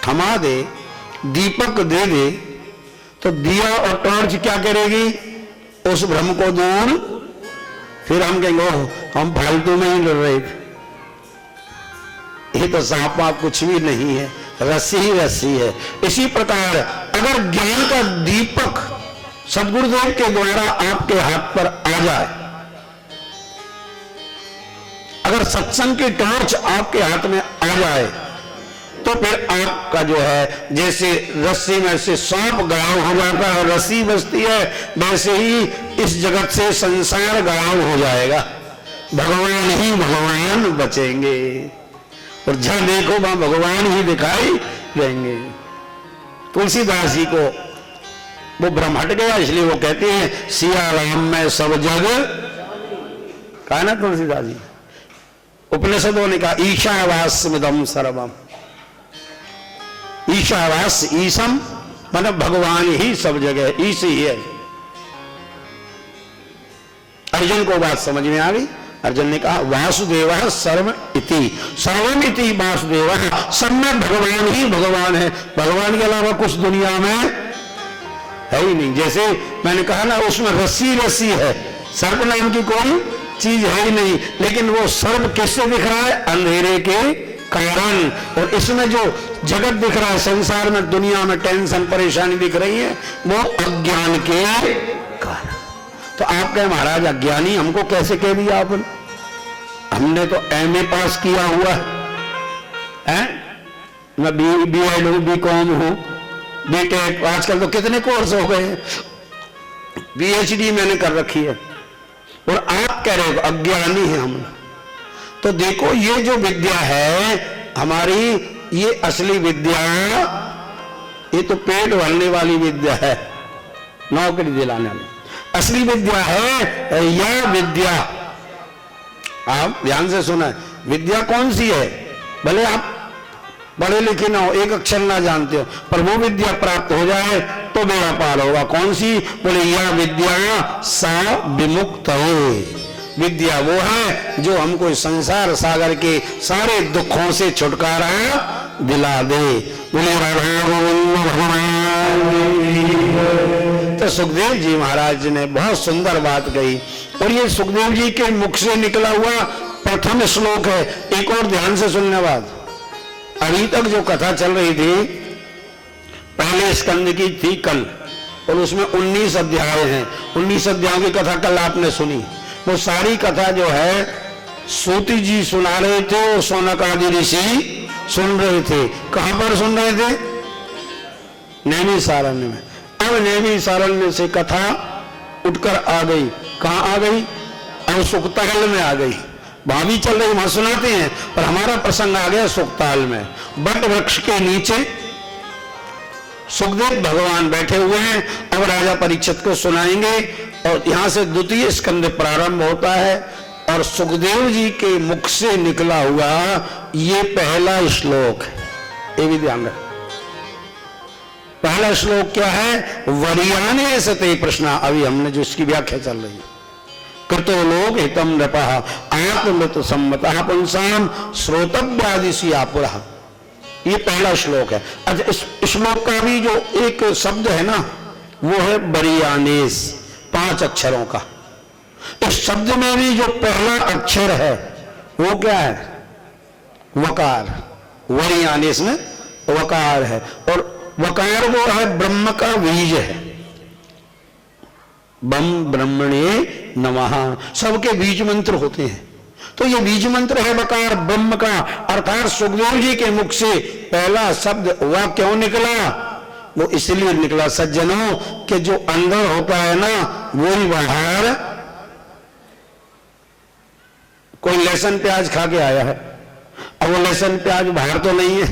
थमा दे, दीपक दे दे, तो दिया और टॉर्च क्या करेगी, उस भ्रम को दूर, फिर हम कहेंगे हम फालतू में ही लड़ रहे थे, ये तो सांप आप कुछ भी नहीं है, रस्सी ही रस्सी है। इसी प्रकार अगर ज्ञान का दीपक सदगुरुदेव के द्वारा आपके हाथ पर आ जाए, अगर सत्संग की टॉर्च आपके हाथ में आ जाए, तो फिर आपका जो है, जैसे रस्सी में से सांप गायब हो जाता है और रस्सी बचती है, वैसे ही इस जगत से संसार गायब हो जाएगा, भगवान ही भगवान बचेंगे, और जहां देखो वहां भगवान ही दिखाई देंगे। तुलसीदास जी को वो भ्रम हट गया, इसलिए वो कहते हैं सिया राम में सब जग, कहा ना तुलसीदास जी, उपनिषदों ने कहा ईशावास्यमिदं सर्वम, ईशावास, ईशम मतलब भगवान ही सब जगह, ईश ही है। अर्जुन को बात समझ में आ गई, अर्जुन ने कहा वासुदेव सर्व इति, सर्वम इति वासुदेव, सब में भगवान ही भगवान है, भगवान के अलावा कुछ दुनिया में है ही नहीं। जैसे मैंने कहा ना, उसमें रस्सी रस्सी है, सर्प नाम की कोई चीज है ही नहीं, लेकिन वो सर्प किससे दिख रहा है, अंधेरे के कारण, और इसमें जो जगत दिख रहा है, संसार में दुनिया में टेंशन परेशानी दिख रही है, वो अज्ञान के कारण। तो आप कहे महाराज अज्ञानी, हमको कैसे कह दिया आपने, हमने तो एमए पास किया हुआ है, मैं बीएड हूं, बीकॉम हूं, बीटेक, आजकल तो कितने कोर्स हो गए, पीएचडी मैंने कर रखी है, और आप कह रहे हो अज्ञानी है हम। तो देखो ये जो विद्या है हमारी ये असली विद्या, ये तो पेट भरने वाली विद्या है, नौकरी दिलाने वाली। असली विद्या है यह विद्या। आप ध्यान से सुना, विद्या कौन सी है? भले आप पढ़े लिखे ना हो, एक अक्षर ना जानते हो, पर वो विद्या प्राप्त हो जाए तो बेड़ा पार होगा। कौन सी? बोले यह विद्या सा विमुक्त है। विद्या वो है जो हमको संसार सागर के सारे दुखों से छुटकारा दिला दे। बोले राधा गोविंद भगवान। तो सुखदेव जी महाराज ने बहुत सुंदर बात कही, और ये सुखदेव जी के मुख से निकला हुआ प्रथम श्लोक है। एक और ध्यान से सुनने बाद, अभी तक जो कथा चल रही थी पहले स्कंद की थी कल, और उसमें 19 अध्याय हैं। 19 अध्यायों की कथा कल आपने सुनी। वो सारी कथा जो है सूति जी सुना रहे थे और शौनक आदि ऋषि सुन रहे थे। कहां पर सुन रहे थे? नैमिषारण्य में। अब नैमिषारण्य से कथा उठकर आ गई, कहां आ गई? अब सुक्ताल में आ गई। भाभी चल रही वहां सुनाते हैं, पर हमारा प्रसंग आ गया सुक्ताल में। बट वृक्ष के नीचे सुखदेव भगवान बैठे हुए हैं। अब राजा परीक्षित को सुनाएंगे, और यहां से द्वितीय स्कंद प्रारंभ होता है, और सुखदेव जी के मुख से निकला हुआ ये पहला श्लोक है। ये भी ध्यान रखें। पहला श्लोक क्या है? वरियाने सते प्रश्न। अभी हमने जो इसकी व्याख्या चल रही है, कृतो लोक हितम नृपः आत्ममृत सम्मतः पुंसाम श्रोतव्यादिशी आपुरः। ये पहला श्लोक है। अच्छा, इस श्लोक का भी जो एक शब्द है ना, वो है बरियानेस, 5 अक्षरों का। इस शब्द में भी जो पहला अक्षर है वो क्या है? वकार। वरियानेस में वकार है, और वकार वो है ब्रह्म का बीज है। बम ब्रह्मणे नमः, सबके बीज मंत्र होते हैं। तो ये बीज मंत्र है वकार ब्रह्म का। अर्थात सुखदेव जी के मुख से पहला शब्द वह क्यों निकला? वो इसलिए निकला सज्जनों कि जो अंदर होता है ना वो ही बाहर। कोई लहसुन प्याज खा के आया है, अब वो लहसुन प्याज बाहर तो नहीं है,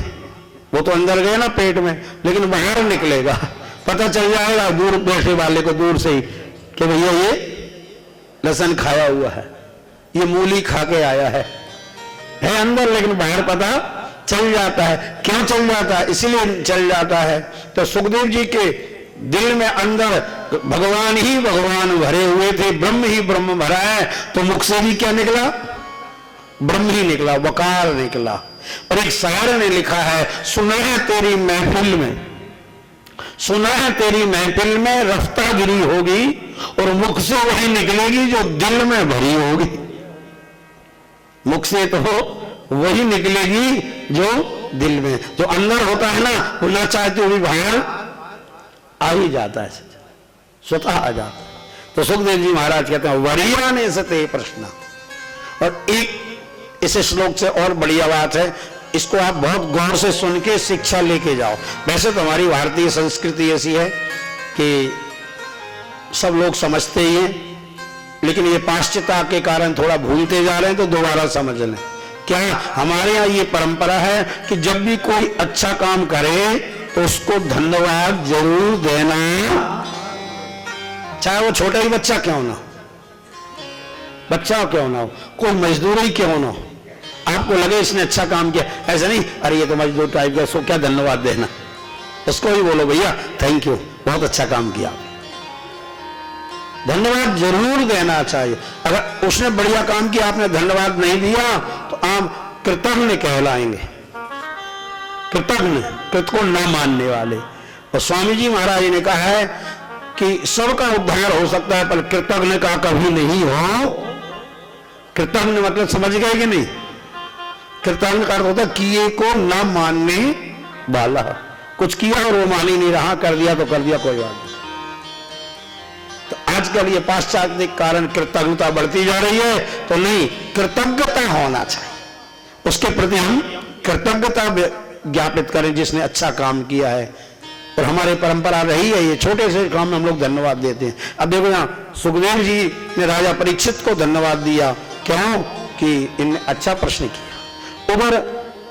वो तो अंदर गए ना पेट में, लेकिन बाहर निकलेगा। पता चल जाएगा दूर बैठे वाले को दूर से ही कि भैया ये लहसुन खाया हुआ है, ये मूली खा के आया है अंदर, लेकिन बाहर पता चल जाता है। क्यों चल जाता है? इसलिए चल जाता है। तो सुखदेव जी के दिल में अंदर भगवान ही भगवान भरे हुए थे, ब्रह्म ही ब्रह्म भरा है, तो मुख से भी क्या निकला? ब्रह्म ही निकला, वकार निकला। और एक शायर ने लिखा है, सुना है तेरी महफिल में, सुना है तेरी महफिल में रफ्ता गिरी होगी, और मुख से वही निकलेगी जो दिल में भरी होगी। मुख से तो वही निकलेगी जो दिल में, जो अंदर होता है ना, वो ना चाहते हुए बाहर आ ही जाता है, स्वतः आ जाता है। तो सुखदेव जी महाराज कहते हैं वरियाने सते प्रश्न। और एक इस श्लोक से और बढ़िया बात है, इसको आप बहुत गौर से सुन के शिक्षा लेके जाओ। वैसे तो हमारी भारतीय संस्कृति ऐसी है कि सब लोग समझते ही हैं, लेकिन ये पाश्चात्य के कारण थोड़ा भूलते जा रहे हैं, तो दोबारा समझ लें। क्या हमारे यहाँ ये परंपरा है कि जब भी कोई अच्छा काम करे तो उसको धन्यवाद जरूर देना, चाहे वो छोटा ही बच्चा क्यों ना, बच्चा क्यों ना हो, कोई मजदूरी क्यों ना हो। आपको लगे इसने अच्छा काम किया, ऐसा नहीं अरे ये तो मजदूर टाइप का, उसको क्या धन्यवाद देना, उसको ही बोलो भैया थैंक यू, बहुत अच्छा काम किया। धन्यवाद जरूर देना चाहिए। अगर उसने बढ़िया काम किया, आपने धन्यवाद नहीं दिया, तो आप कृतज्ञ कहलाएंगे, कृतज्ञ, कृत को न मानने वाले। और स्वामी जी महाराज ने कहा है कि सबका उद्धार हो सकता है, पर कृतज्ञ का कभी नहीं हो। कृतज्ञ मतलब समझ गए कि नहीं? कृतज्ञ का अर्थ होता है किए को न मानने वाला। कुछ किया और वो मान ही नहीं रहा, कर दिया तो कर दिया, कोई बात नहीं। तो आजकल ये पाश्चात्य के कारण कृतज्ञता बढ़ती जा रही है, तो नहीं, कृतज्ञता होना चाहिए, उसके प्रति हम कृतज्ञता ज्ञापित करें जिसने अच्छा काम किया है। और हमारी परंपरा रही है, ये छोटे से काम में हम लोग धन्यवाद देते हैं। अब देखो यहाँ सुखदेव जी ने राजा परीक्षित को धन्यवाद दिया, क्यों? कि इनने अच्छा प्रश्न किया। उधर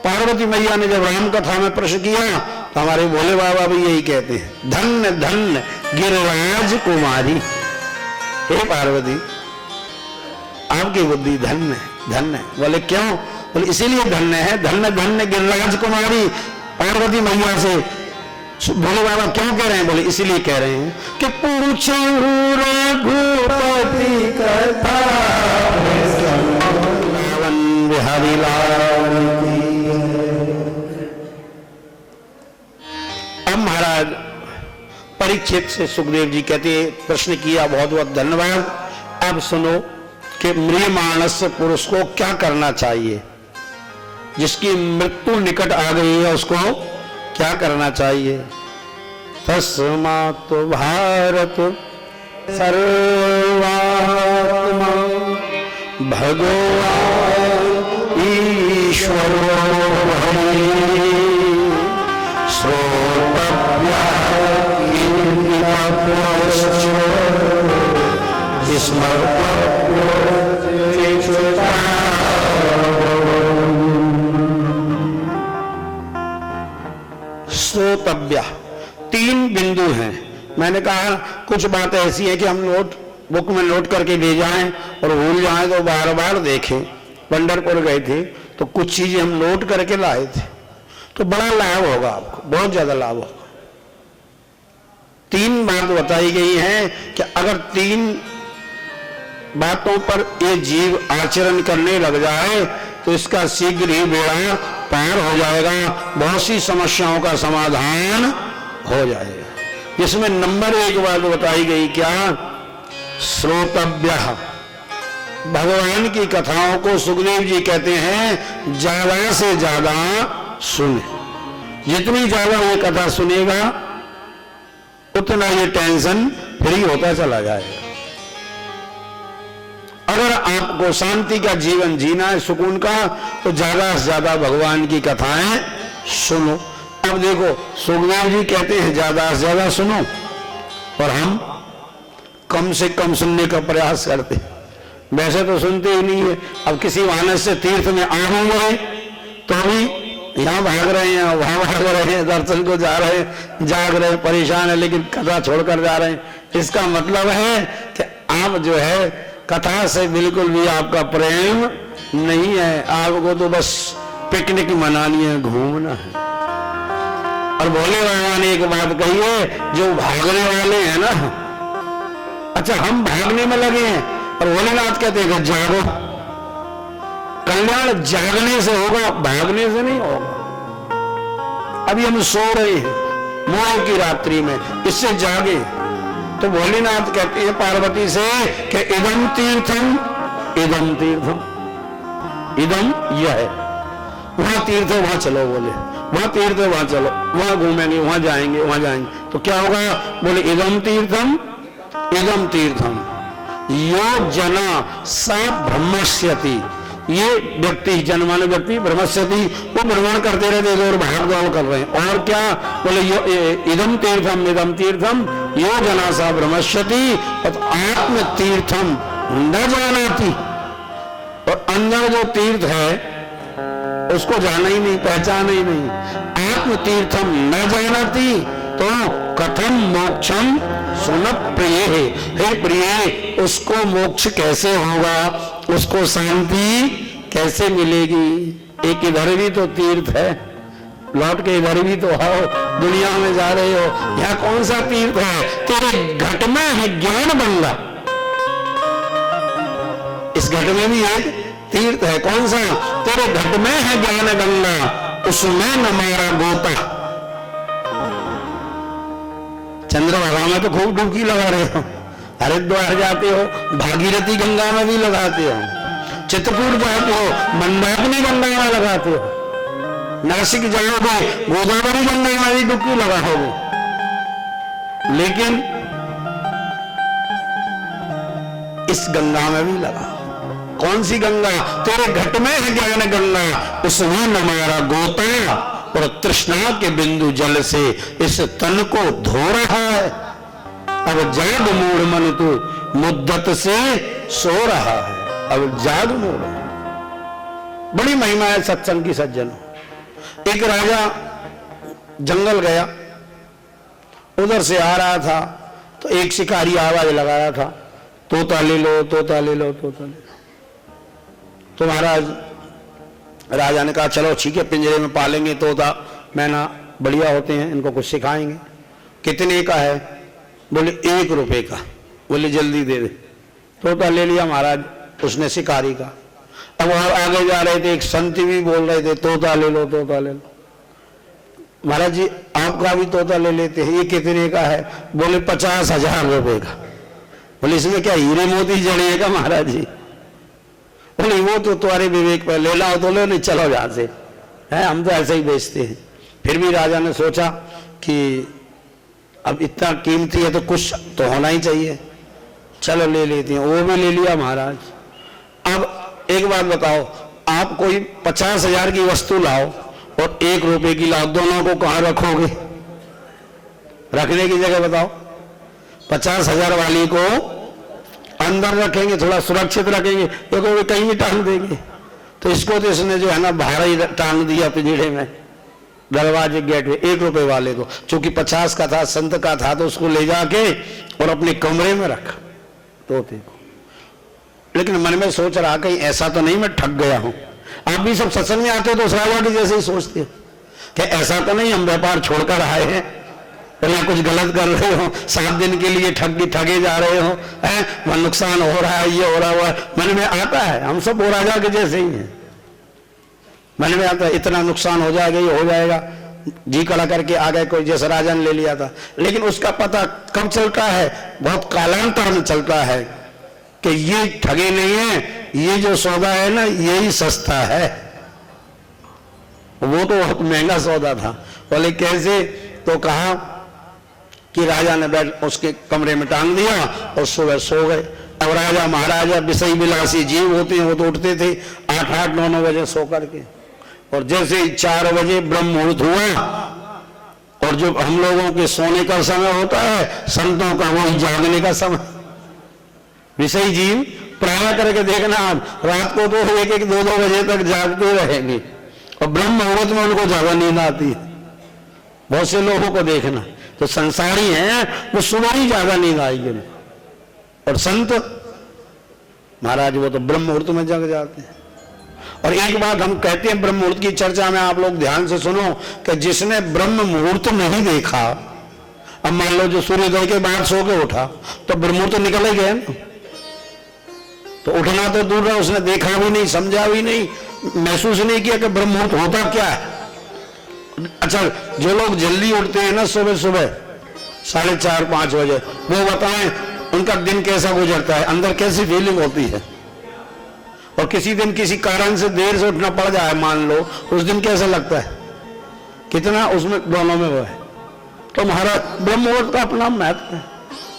पार्वती मैया ने जब राम कथा में प्रश्न किया तो हमारे भोले बाबा भी यही कहते हैं, धन्य धन्य गिरिराज कुमारी। हे पार्वती, आपकी बुद्धि धन्य धन्य। बोले क्यों? बोले इसीलिए धन्य है, धन्य धन्य गिरिराज कुमारी पार्वती मैया से। भोले बाबा क्यों कह रहे हैं? बोले इसीलिए कह रहे हैं कि पूछो रघुपति कथा बिहारी लाल। अब महाराज परीक्षित से सुखदेव जी कहते प्रश्न किया, बहुत बहुत धन्यवाद। अब सुनो कि म्रियमाणस पुरुष को क्या करना चाहिए, जिसकी मृत्यु निकट आ गई है उसको क्या करना चाहिए। तस्मात् भारत सर्वात्मा भगवान ईश्वरो श्रोतव्या श्रोतव्या। तीन बिंदु हैं। मैंने कहा कुछ बातें ऐसी हैं कि हम नोट बुक में नोट करके ले जाएं और भूल जाएं तो बार बार देखें। पंढरपुर गए थे तो कुछ चीजें हम नोट करके लाए थे, तो बड़ा लाभ होगा आपको, बहुत ज्यादा लाभ होगा। तीन बात बताई गई है कि अगर तीन बातों पर ये जीव आचरण करने लग जाए तो इसका शीघ्र ही बेड़ा पार हो जाएगा, बहुत सी समस्याओं का समाधान हो जाएगा। इसमें नंबर एक बात बताई गई, क्या? श्रोतव्य। भगवान की कथाओं को सुखदेव जी कहते हैं ज्यादा से ज्यादा सुने। जितनी ज्यादा ये कथा सुनेगा उतना ये टेंशन फ्री होता चला जाएगा। अगर आपको शांति का जीवन जीना है, सुकून का, तो ज्यादा से ज्यादा भगवान की कथाएं सुनो। अब देखो सुखदेव जी कहते हैं ज्यादा से ज्यादा सुनो, और हम कम से कम सुनने का प्रयास करते हैं। वैसे तो सुनते ही नहीं है। अब किसी वानर से तीर्थ में आ गए तो भी यहाँ भाग रहे हैं, वहां भाग रहे हैं, दर्शन को जा रहे हैं, जाग रहे हैं, परेशान है, लेकिन कथा छोड़कर जा रहे हैं। इसका मतलब है कि आप जो है कथा से बिल्कुल भी आपका प्रेम नहीं है, आपको तो बस पिकनिक मनानी है, घूमना है। और भोले बाबा ने एक बात कही है, जो भागने वाले हैं ना, अच्छा हम भागने में लगे हैं, और भोलेनाथ कहते हैं जागो, कल्याण जागने से होगा, भागने से नहीं होगा। अभी हम सो रहे हैं मोह की रात्रि में, इससे जागे। तो भोलेनाथ कहते हैं पार्वती से कि इदम तीर्थम, इदम तीर्थम, इदम यह है, वहां तीर्थ है वहां चलो। बोले वहां तीर्थ है वहां चलो, वहां घूमेंगे, वहां जाएंगे, वहां जाएंगे। तो क्या होगा? बोले इदम तीर्थम, इदम तीर्थम यो जना सा ब्रह्मस्यति। ये व्यक्ति जन्माने व्यक्ति ब्रह्मस्यति, वो भ्रमण करते रहते और भाग दौड़ कर रहे हैं। और क्या? बोले इदम तीर्थम, इदम तीर्थम यो जना सा ब्रह्मस्यति आत्म तीर्थम न जानाति। और अंदर जो तीर्थ है उसको जाना ही नहीं, पहचाना ही नहीं। आत्म तीर्थम न जानाति तो कथम मोक्षम सुन प्रिय। हे प्रिय, उसको मोक्ष कैसे होगा, उसको शांति कैसे मिलेगी? एक इधर भी तो तीर्थ है, लौट के इधर भी तो आओ, दुनिया में जा रहे हो, यहाँ कौन सा तीर्थ है? तेरे घट में है ज्ञान गंगा, इस घट में भी एक तीर्थ है। कौन सा? तेरे घट में है ज्ञान गंगा, उसमें न मारा गोता। चंद्रभागा में तो खूब डुबकी लगा रहे हो, हरिद्वार जाते हो, भागीरथी गंगा में भी लगाते हो, चित्रकूट जाते हो, मंदाकिनी गंगा में लगाते हो, नासिक जाओगे गोदावरी गंगा में भी डुबकी लगाओगे। लेकिन इस गंगा में भी लगा। कौन सी गंगा? तेरे घट में है ज्ञान गंगा, उसमें न मारा गोता, और तृष्णा के बिंदु जल से इस तन को धो रहा है। अब जाग मूढ़ मन तू मुद्दत से सो रहा है। अब जाग मूढ़। बड़ी महिमा है सत्संग की सज्जनों। एक राजा जंगल गया, उधर से आ रहा था तो एक शिकारी आवाज लगा रहा था, तोता ले लो, तोता ले लो, तोता ले लो। तो महाराज राजा ने कहा चलो ठीक है, पिंजरे में पालेंगे तोता मैना, बढ़िया होते हैं, इनको कुछ सिखाएंगे। कितने का है? बोले 1 रुपए का। बोले जल्दी दे दे। तोता ले लिया महाराज उसने शिकारी का। अब और आगे जा रहे थे, एक संत भी बोल रहे थे तोता ले लो, तोता ले लो। महाराज जी आपका भी तोता ले लेते हैं, ये कितने का है? बोले 50,000 रुपए का। बोले इसमें क्या हीरे मोती जड़ेगा महाराज जी? बोले वो तो तुम्हारे विवेक पर, ले लाओ तो ले, नहीं चलो यहां से, है हम तो ऐसे ही बेचते हैं। फिर भी राजा ने सोचा कि अब इतना कीमती है तो कुछ तो होना ही चाहिए, चलो ले लेते हैं। वो भी ले लिया महाराज। अब एक बात बताओ, आप कोई 50,000 की वस्तु लाओ और 1 रुपए की लाओ, दोनों को कहां रखोगे? रखने की जगह बताओ। 50,000 वाली को अंदर रखेंगे, थोड़ा सुरक्षित रखेंगे, क्योंकि वे कहीं भी टांग देंगे। तो इसको तो इसने जो है ना बाहर ही टांग दिया पिंजड़े में, दरवाजे गेट में। 1 रुपए वाले को, चूंकि 50 का था, संत का था, तो उसको ले जाके और अपने कमरे में रखा तोते को। लेकिन मन में सोच रहा कहीं ऐसा तो नहीं मैं ठग गया हूं। आप भी सब सत्संग में आते हो तो राजा की जैसे ही सोचते हो कि ऐसा तो नहीं हम व्यापार छोड़कर आए हैं या कुछ गलत कर रहे हो, 7 दिन के लिए ठगे जा रहे हो, वह नुकसान हो रहा है, ये हो रहा हुआ। मन में आता है, हम सब वो राजा के जैसे ही हैं। मन में आता है इतना नुकसान हो जाएगा, ये हो जाएगा, जी कड़ा करके आ गए कोई, जैसे राजा ने ले लिया था। लेकिन उसका पता कब चलता है? बहुत कालांतर में चलता है कि ये ठगे नहीं है, ये जो सौदा है ना यही सस्ता है। वो तो बहुत महंगा सौदा था। बोले कैसे? तो कहा कि राजा ने बैठ उसके कमरे में टांग दिया और सुबह सो गए। अब राजा महाराजा विषय विलासी जीव होते हैं, वो तो उठते थे 8-8, 9-9 बजे सो करके, और जैसे ही 4 बजे ब्रह्म मुहूर्त हुआ, और जो हम लोगों के सोने का समय होता है, संतों का वही जागने का समय। विषय जीव प्राय करके देखना, आप रात को तो 1-1, 2-2 बजे तक जागते रहेंगे, और ब्रह्म मुहूर्त में उनको ज्यादा नींद आती है। बहुत से लोगों को देखना तो संसारी हैं, वो सुबह ही ज्यादा नींद आएगी, और संत महाराज वो तो ब्रह्म मुहूर्त में जग जाते हैं। और एक बात हम कहते हैं ब्रह्म मुहूर्त की चर्चा में, आप लोग ध्यान से सुनो, कि जिसने ब्रह्म मुहूर्त नहीं देखा, अब मान लो जो सूर्योदय के बाद सो के उठा तो ब्रह्म मुहूर्त निकल ही गया ना, तो उठना तो दूर रहा, उसने देखा भी नहीं, समझा भी नहीं, महसूस नहीं किया कि ब्रह्म मुहूर्त होता क्या है। अच्छा, जो लोग जल्दी उठते हैं ना सुबह सुबह 4:30-5 बजे, वो बताएं उनका दिन कैसा गुजरता है, अंदर कैसी फीलिंग होती है। और किसी दिन किसी कारण से देर से उठना पड़ जाए मान लो, उस दिन कैसा लगता है, कितना उसमें दोनों में वो है। तो महाराज ब्रह्म मुहूर्त का अपना महत्व है।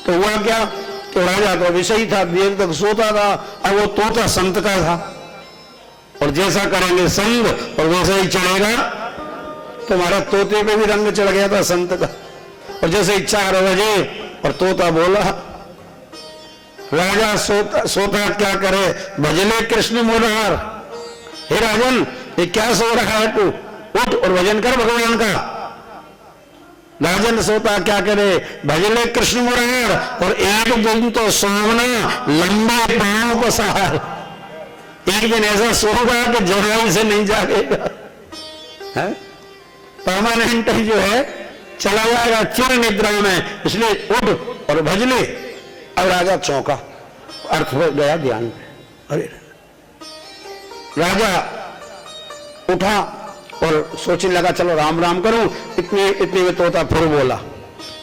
तो हुआ क्या कि राजा तो विषय था, देर तक सोता था, और वो तोता संत का था, और जैसा करेंगे संग और वैसा ही चलेगा। तो हमारा तोते पे भी रंग चढ़ गया था संत का। और जैसे ही 4 बजे और तोता बोला, राजा सोता क्या करे, भजले कृष्ण मुरार। हे राजन, ये क्या सो रहा है तू, उठ और भजन कर भगवान का। राजन सोता क्या करे, भजले कृष्ण मुरार। और एक दिन तो सोना लंबे पांव को सहार। एक दिन ऐसा सोगा कि जवानी से नहीं जागेगा, है परमानेंट ही जो है चला जाएगा चिर निद्रा में, इसलिए उठ और भजले। अब राजा चौंका, अर्थ हो गया ध्यान में। अरे राजा उठा और सोचने लगा चलो राम राम करूं। इतने में तोता फिर बोला,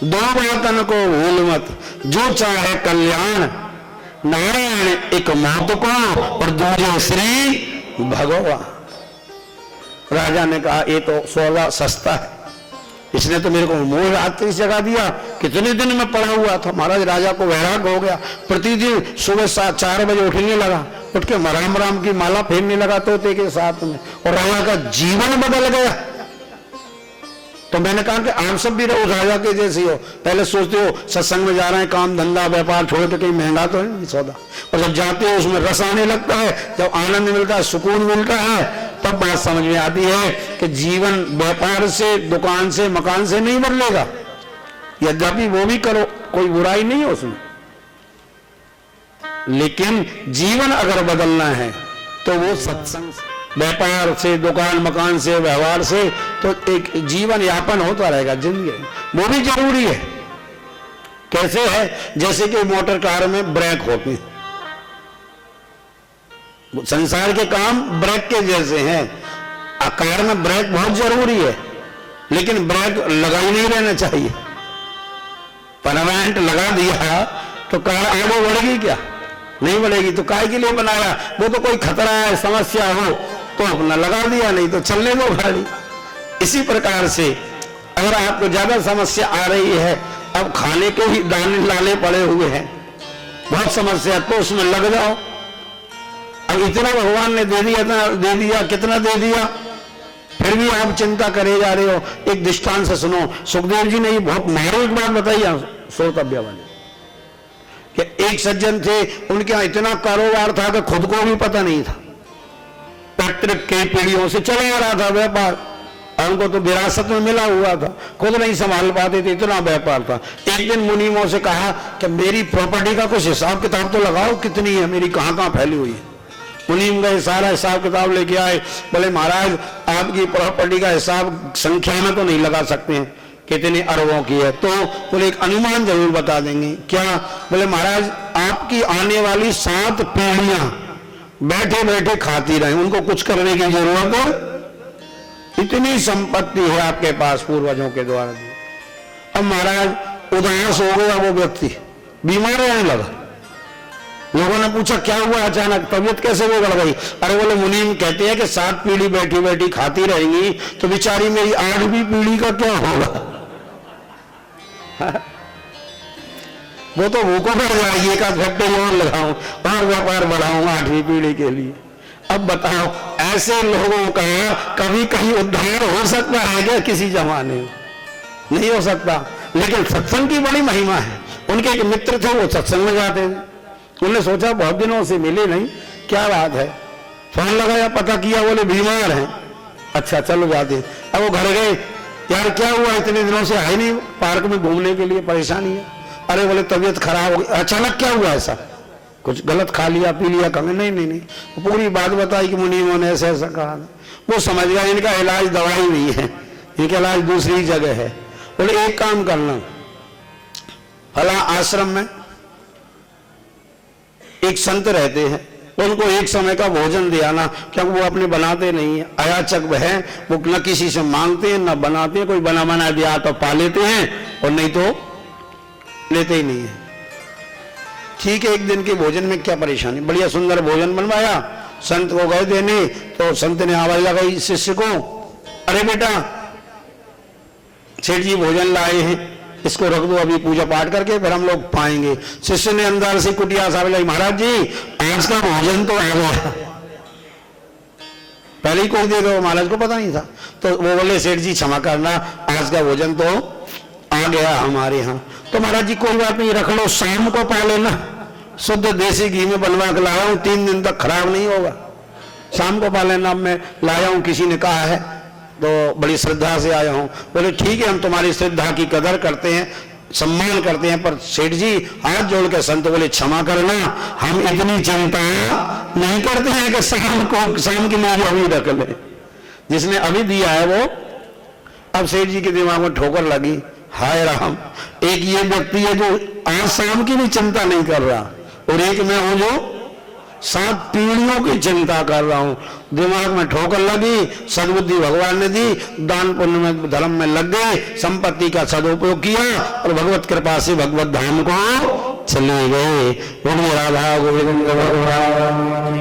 2 बातन को भूल मत, जो चाहे कल्याण, नारायण एक मौत को और दूसरे श्री भगवान। राजा ने कहा ये तो सौदा सस्ता है, इसने तो मेरे को मोह रात्रि जगा दिया। कितने दिन में पड़ा हुआ था। महाराज राजा को वैराग हो गया, प्रतिदिन सुबह 4 बजे उठने लगा, उठ के राम राम की माला फेरने लगा तोते के साथ में, और राजा का जीवन बदल गया। तो मैंने कहा कि आप सब भी रहो राजा के जैसे हो। पहले सोचते हो सत्संग में जा रहे हैं, काम धंधा व्यापार छोड़ के कहीं महंगा तो है सौदा, और जब जाते हो उसमें रस आने लगता है, जब आनंद मिलता है, सुकून मिलता है, तब बात समझ में आती है कि जीवन व्यापार से, दुकान से, मकान से नहीं बदलेगा। यद्यपि वो भी करो, कोई बुराई नहीं है उसमें, लेकिन जीवन अगर बदलना है तो वो सत्संग से, व्यापार से, दुकान मकान से, व्यवहार से, तो एक जीवन यापन होता रहेगा जिंदगी, वो भी जरूरी है। कैसे है? जैसे कि मोटर कार में ब्रेक होते हैं, संसार के काम ब्रेक के जैसे हैं। कार में ब्रेक बहुत जरूरी है, लेकिन ब्रेक लगा ही नहीं रहना चाहिए। परमानेंट लगा दिया तो कार आगे बढ़ेगी क्या? नहीं बढ़ेगी। तो काय के लिए बनाया? वो तो कोई खतरा है, समस्या हो तो अपना लगा दिया, नहीं तो चलने दो गाड़ी। इसी प्रकार से अगर आपको ज्यादा समस्या आ रही है, अब खाने के ही दाने लाले पड़े हुए हैं, बहुत समस्या, तो उसमें लग जाओ। अब इतना भगवान ने दे दिया, कितना दे दिया, फिर भी आप चिंता करे जा रहे हो। एक दृष्टांत से सुनो, सुखदेव जी ने ये बहुत मार्मिक बात बताई श्रोतव्य वाले, कि एक सज्जन थे, उनके यहाँ इतना कारोबार था कि खुद को भी पता नहीं था, पैतृक कई पीढ़ियों से चला आ रहा था व्यापार, और उनको तो विरासत में मिला हुआ था, खुद नहीं संभाल पाते थे, इतना व्यापार था। एक दिन मुनीमों से कहा कि मेरी प्रॉपर्टी का कुछ हिसाब किताब तो लगाओ, कितनी है मेरी, कहाँ कहाँ फैली हुई है। मुनीम गए, सारा हिसाब किताब लेके आए। बोले महाराज आपकी प्रॉपर्टी का हिसाब संख्या में तो नहीं लगा सकते हैं, कितने अरबों की है, तो बोले एक अनुमान जरूर बता देंगे। क्या? बोले महाराज आपकी आने वाली 7 पीढ़ियां बैठे बैठे खाती रहे, उनको कुछ करने की जरूरत है, इतनी संपत्ति है आपके पास पूर्वजों के द्वारा दी। अब महाराज उदास हो गया वो व्यक्ति, बीमार रहने लगा। लोगों ने पूछा क्या हुआ, अचानक तबीयत कैसे बिगड़ गई? अरे बोले मुनीम कहते हैं कि 7 पीढ़ी बैठी बैठी खाती रहेंगी, तो बेचारी मेरी 8वीं पीढ़ी का क्या होगा? वो तो भूखों पर जाएगी, एक आध घंटे और लगाऊं और व्यापार बढ़ाऊं 8वीं पीढ़ी के लिए। अब बताओ ऐसे लोगों का कभी कहीं उद्धार हो सकता है क्या? किसी जमाने में नहीं हो सकता। लेकिन सत्संग की बड़ी महिमा है। उनके एक मित्र थे, वो सत्संग में जाते थे, उन्होंने सोचा बहुत दिनों से मिले नहीं, क्या बात है, फोन लगाया, पता किया, बोले बीमार हैं। अच्छा चलो जाते। अब वो घर गए, यार क्या हुआ, इतने दिनों से आए नहीं पार्क में घूमने के लिए, परेशानी है। अरे बोले तबीयत खराब हो गई। अचानक क्या हुआ, ऐसा कुछ गलत खा लिया पी लिया? कहेंगे नहीं नहीं नहीं, पूरी बात बताई कि मुनीमों ने ऐसा ऐसा कहा। वो समझ गया इनका इलाज दवाई नहीं है, इनका इलाज दूसरी जगह है। बोले एक काम करना, फला आश्रम में एक संत रहते हैं, उनको एक समय का भोजन दे आना, क्योंकि वो अपने बनाते नहीं है, अयाचक है, वो न किसी से मांगते हैं न बनाते हैं, कोई बना बना दिया तो पा लेते हैं और नहीं तो लेते ही नहीं है। ठीक है, एक दिन के भोजन में क्या परेशानी, बढ़िया सुंदर भोजन बनवाया, संत को गए देने, तो संत ने आवाज लगाई शिष्य को, अरे बेटा सेठ जी भोजन लाए हैं, इसको रख दो, अभी पूजा पाठ करके फिर हम लोग पाएंगे। शिष्य ने अंदर से कुटिया साहब लगी, महाराज जी आज का भोजन तो आ गया, पहले ही कोई दे दो, महाराज को पता नहीं था। तो वो बोले सेठ जी क्षमा करना, आज का भोजन तो आ गया हमारे यहाँ। तो महाराज जी कोई बात नहीं, रख लो, शाम को पा लेना, शुद्ध देसी घी में बनवा के लाया हूं, 3 दिन तक खराब नहीं होगा, शाम को पा लेना। मैं लाया हूं, किसी ने कहा है तो बड़ी श्रद्धा से आया हूं। बोले ठीक है, हम तुम्हारी श्रद्धा की कदर करते हैं, सम्मान करते हैं, पर सेठ जी हाथ जोड़ के संत बोले क्षमा करना, हम इतनी चिंता नहीं करते हैं कि शाम के लिए अभी रख ले, जिसने अभी दिया है वो। अब सेठ जी के दिमाग में ठोकर लगी, हाय राम, एक ये व्यक्ति है जो आज शाम की भी चिंता नहीं कर रहा, और एक मैं हूं जो 7 पीढ़ियों की चिंता कर रहा हूं। दिमाग में ठोकर लगी, सद्बुद्धि भगवान ने दी, दान पुण्य में धर्म में लग गए, संपत्ति का सदुपयोग किया और भगवत कृपा से भगवत धाम को चले गए। राधा गोविंद भगवान।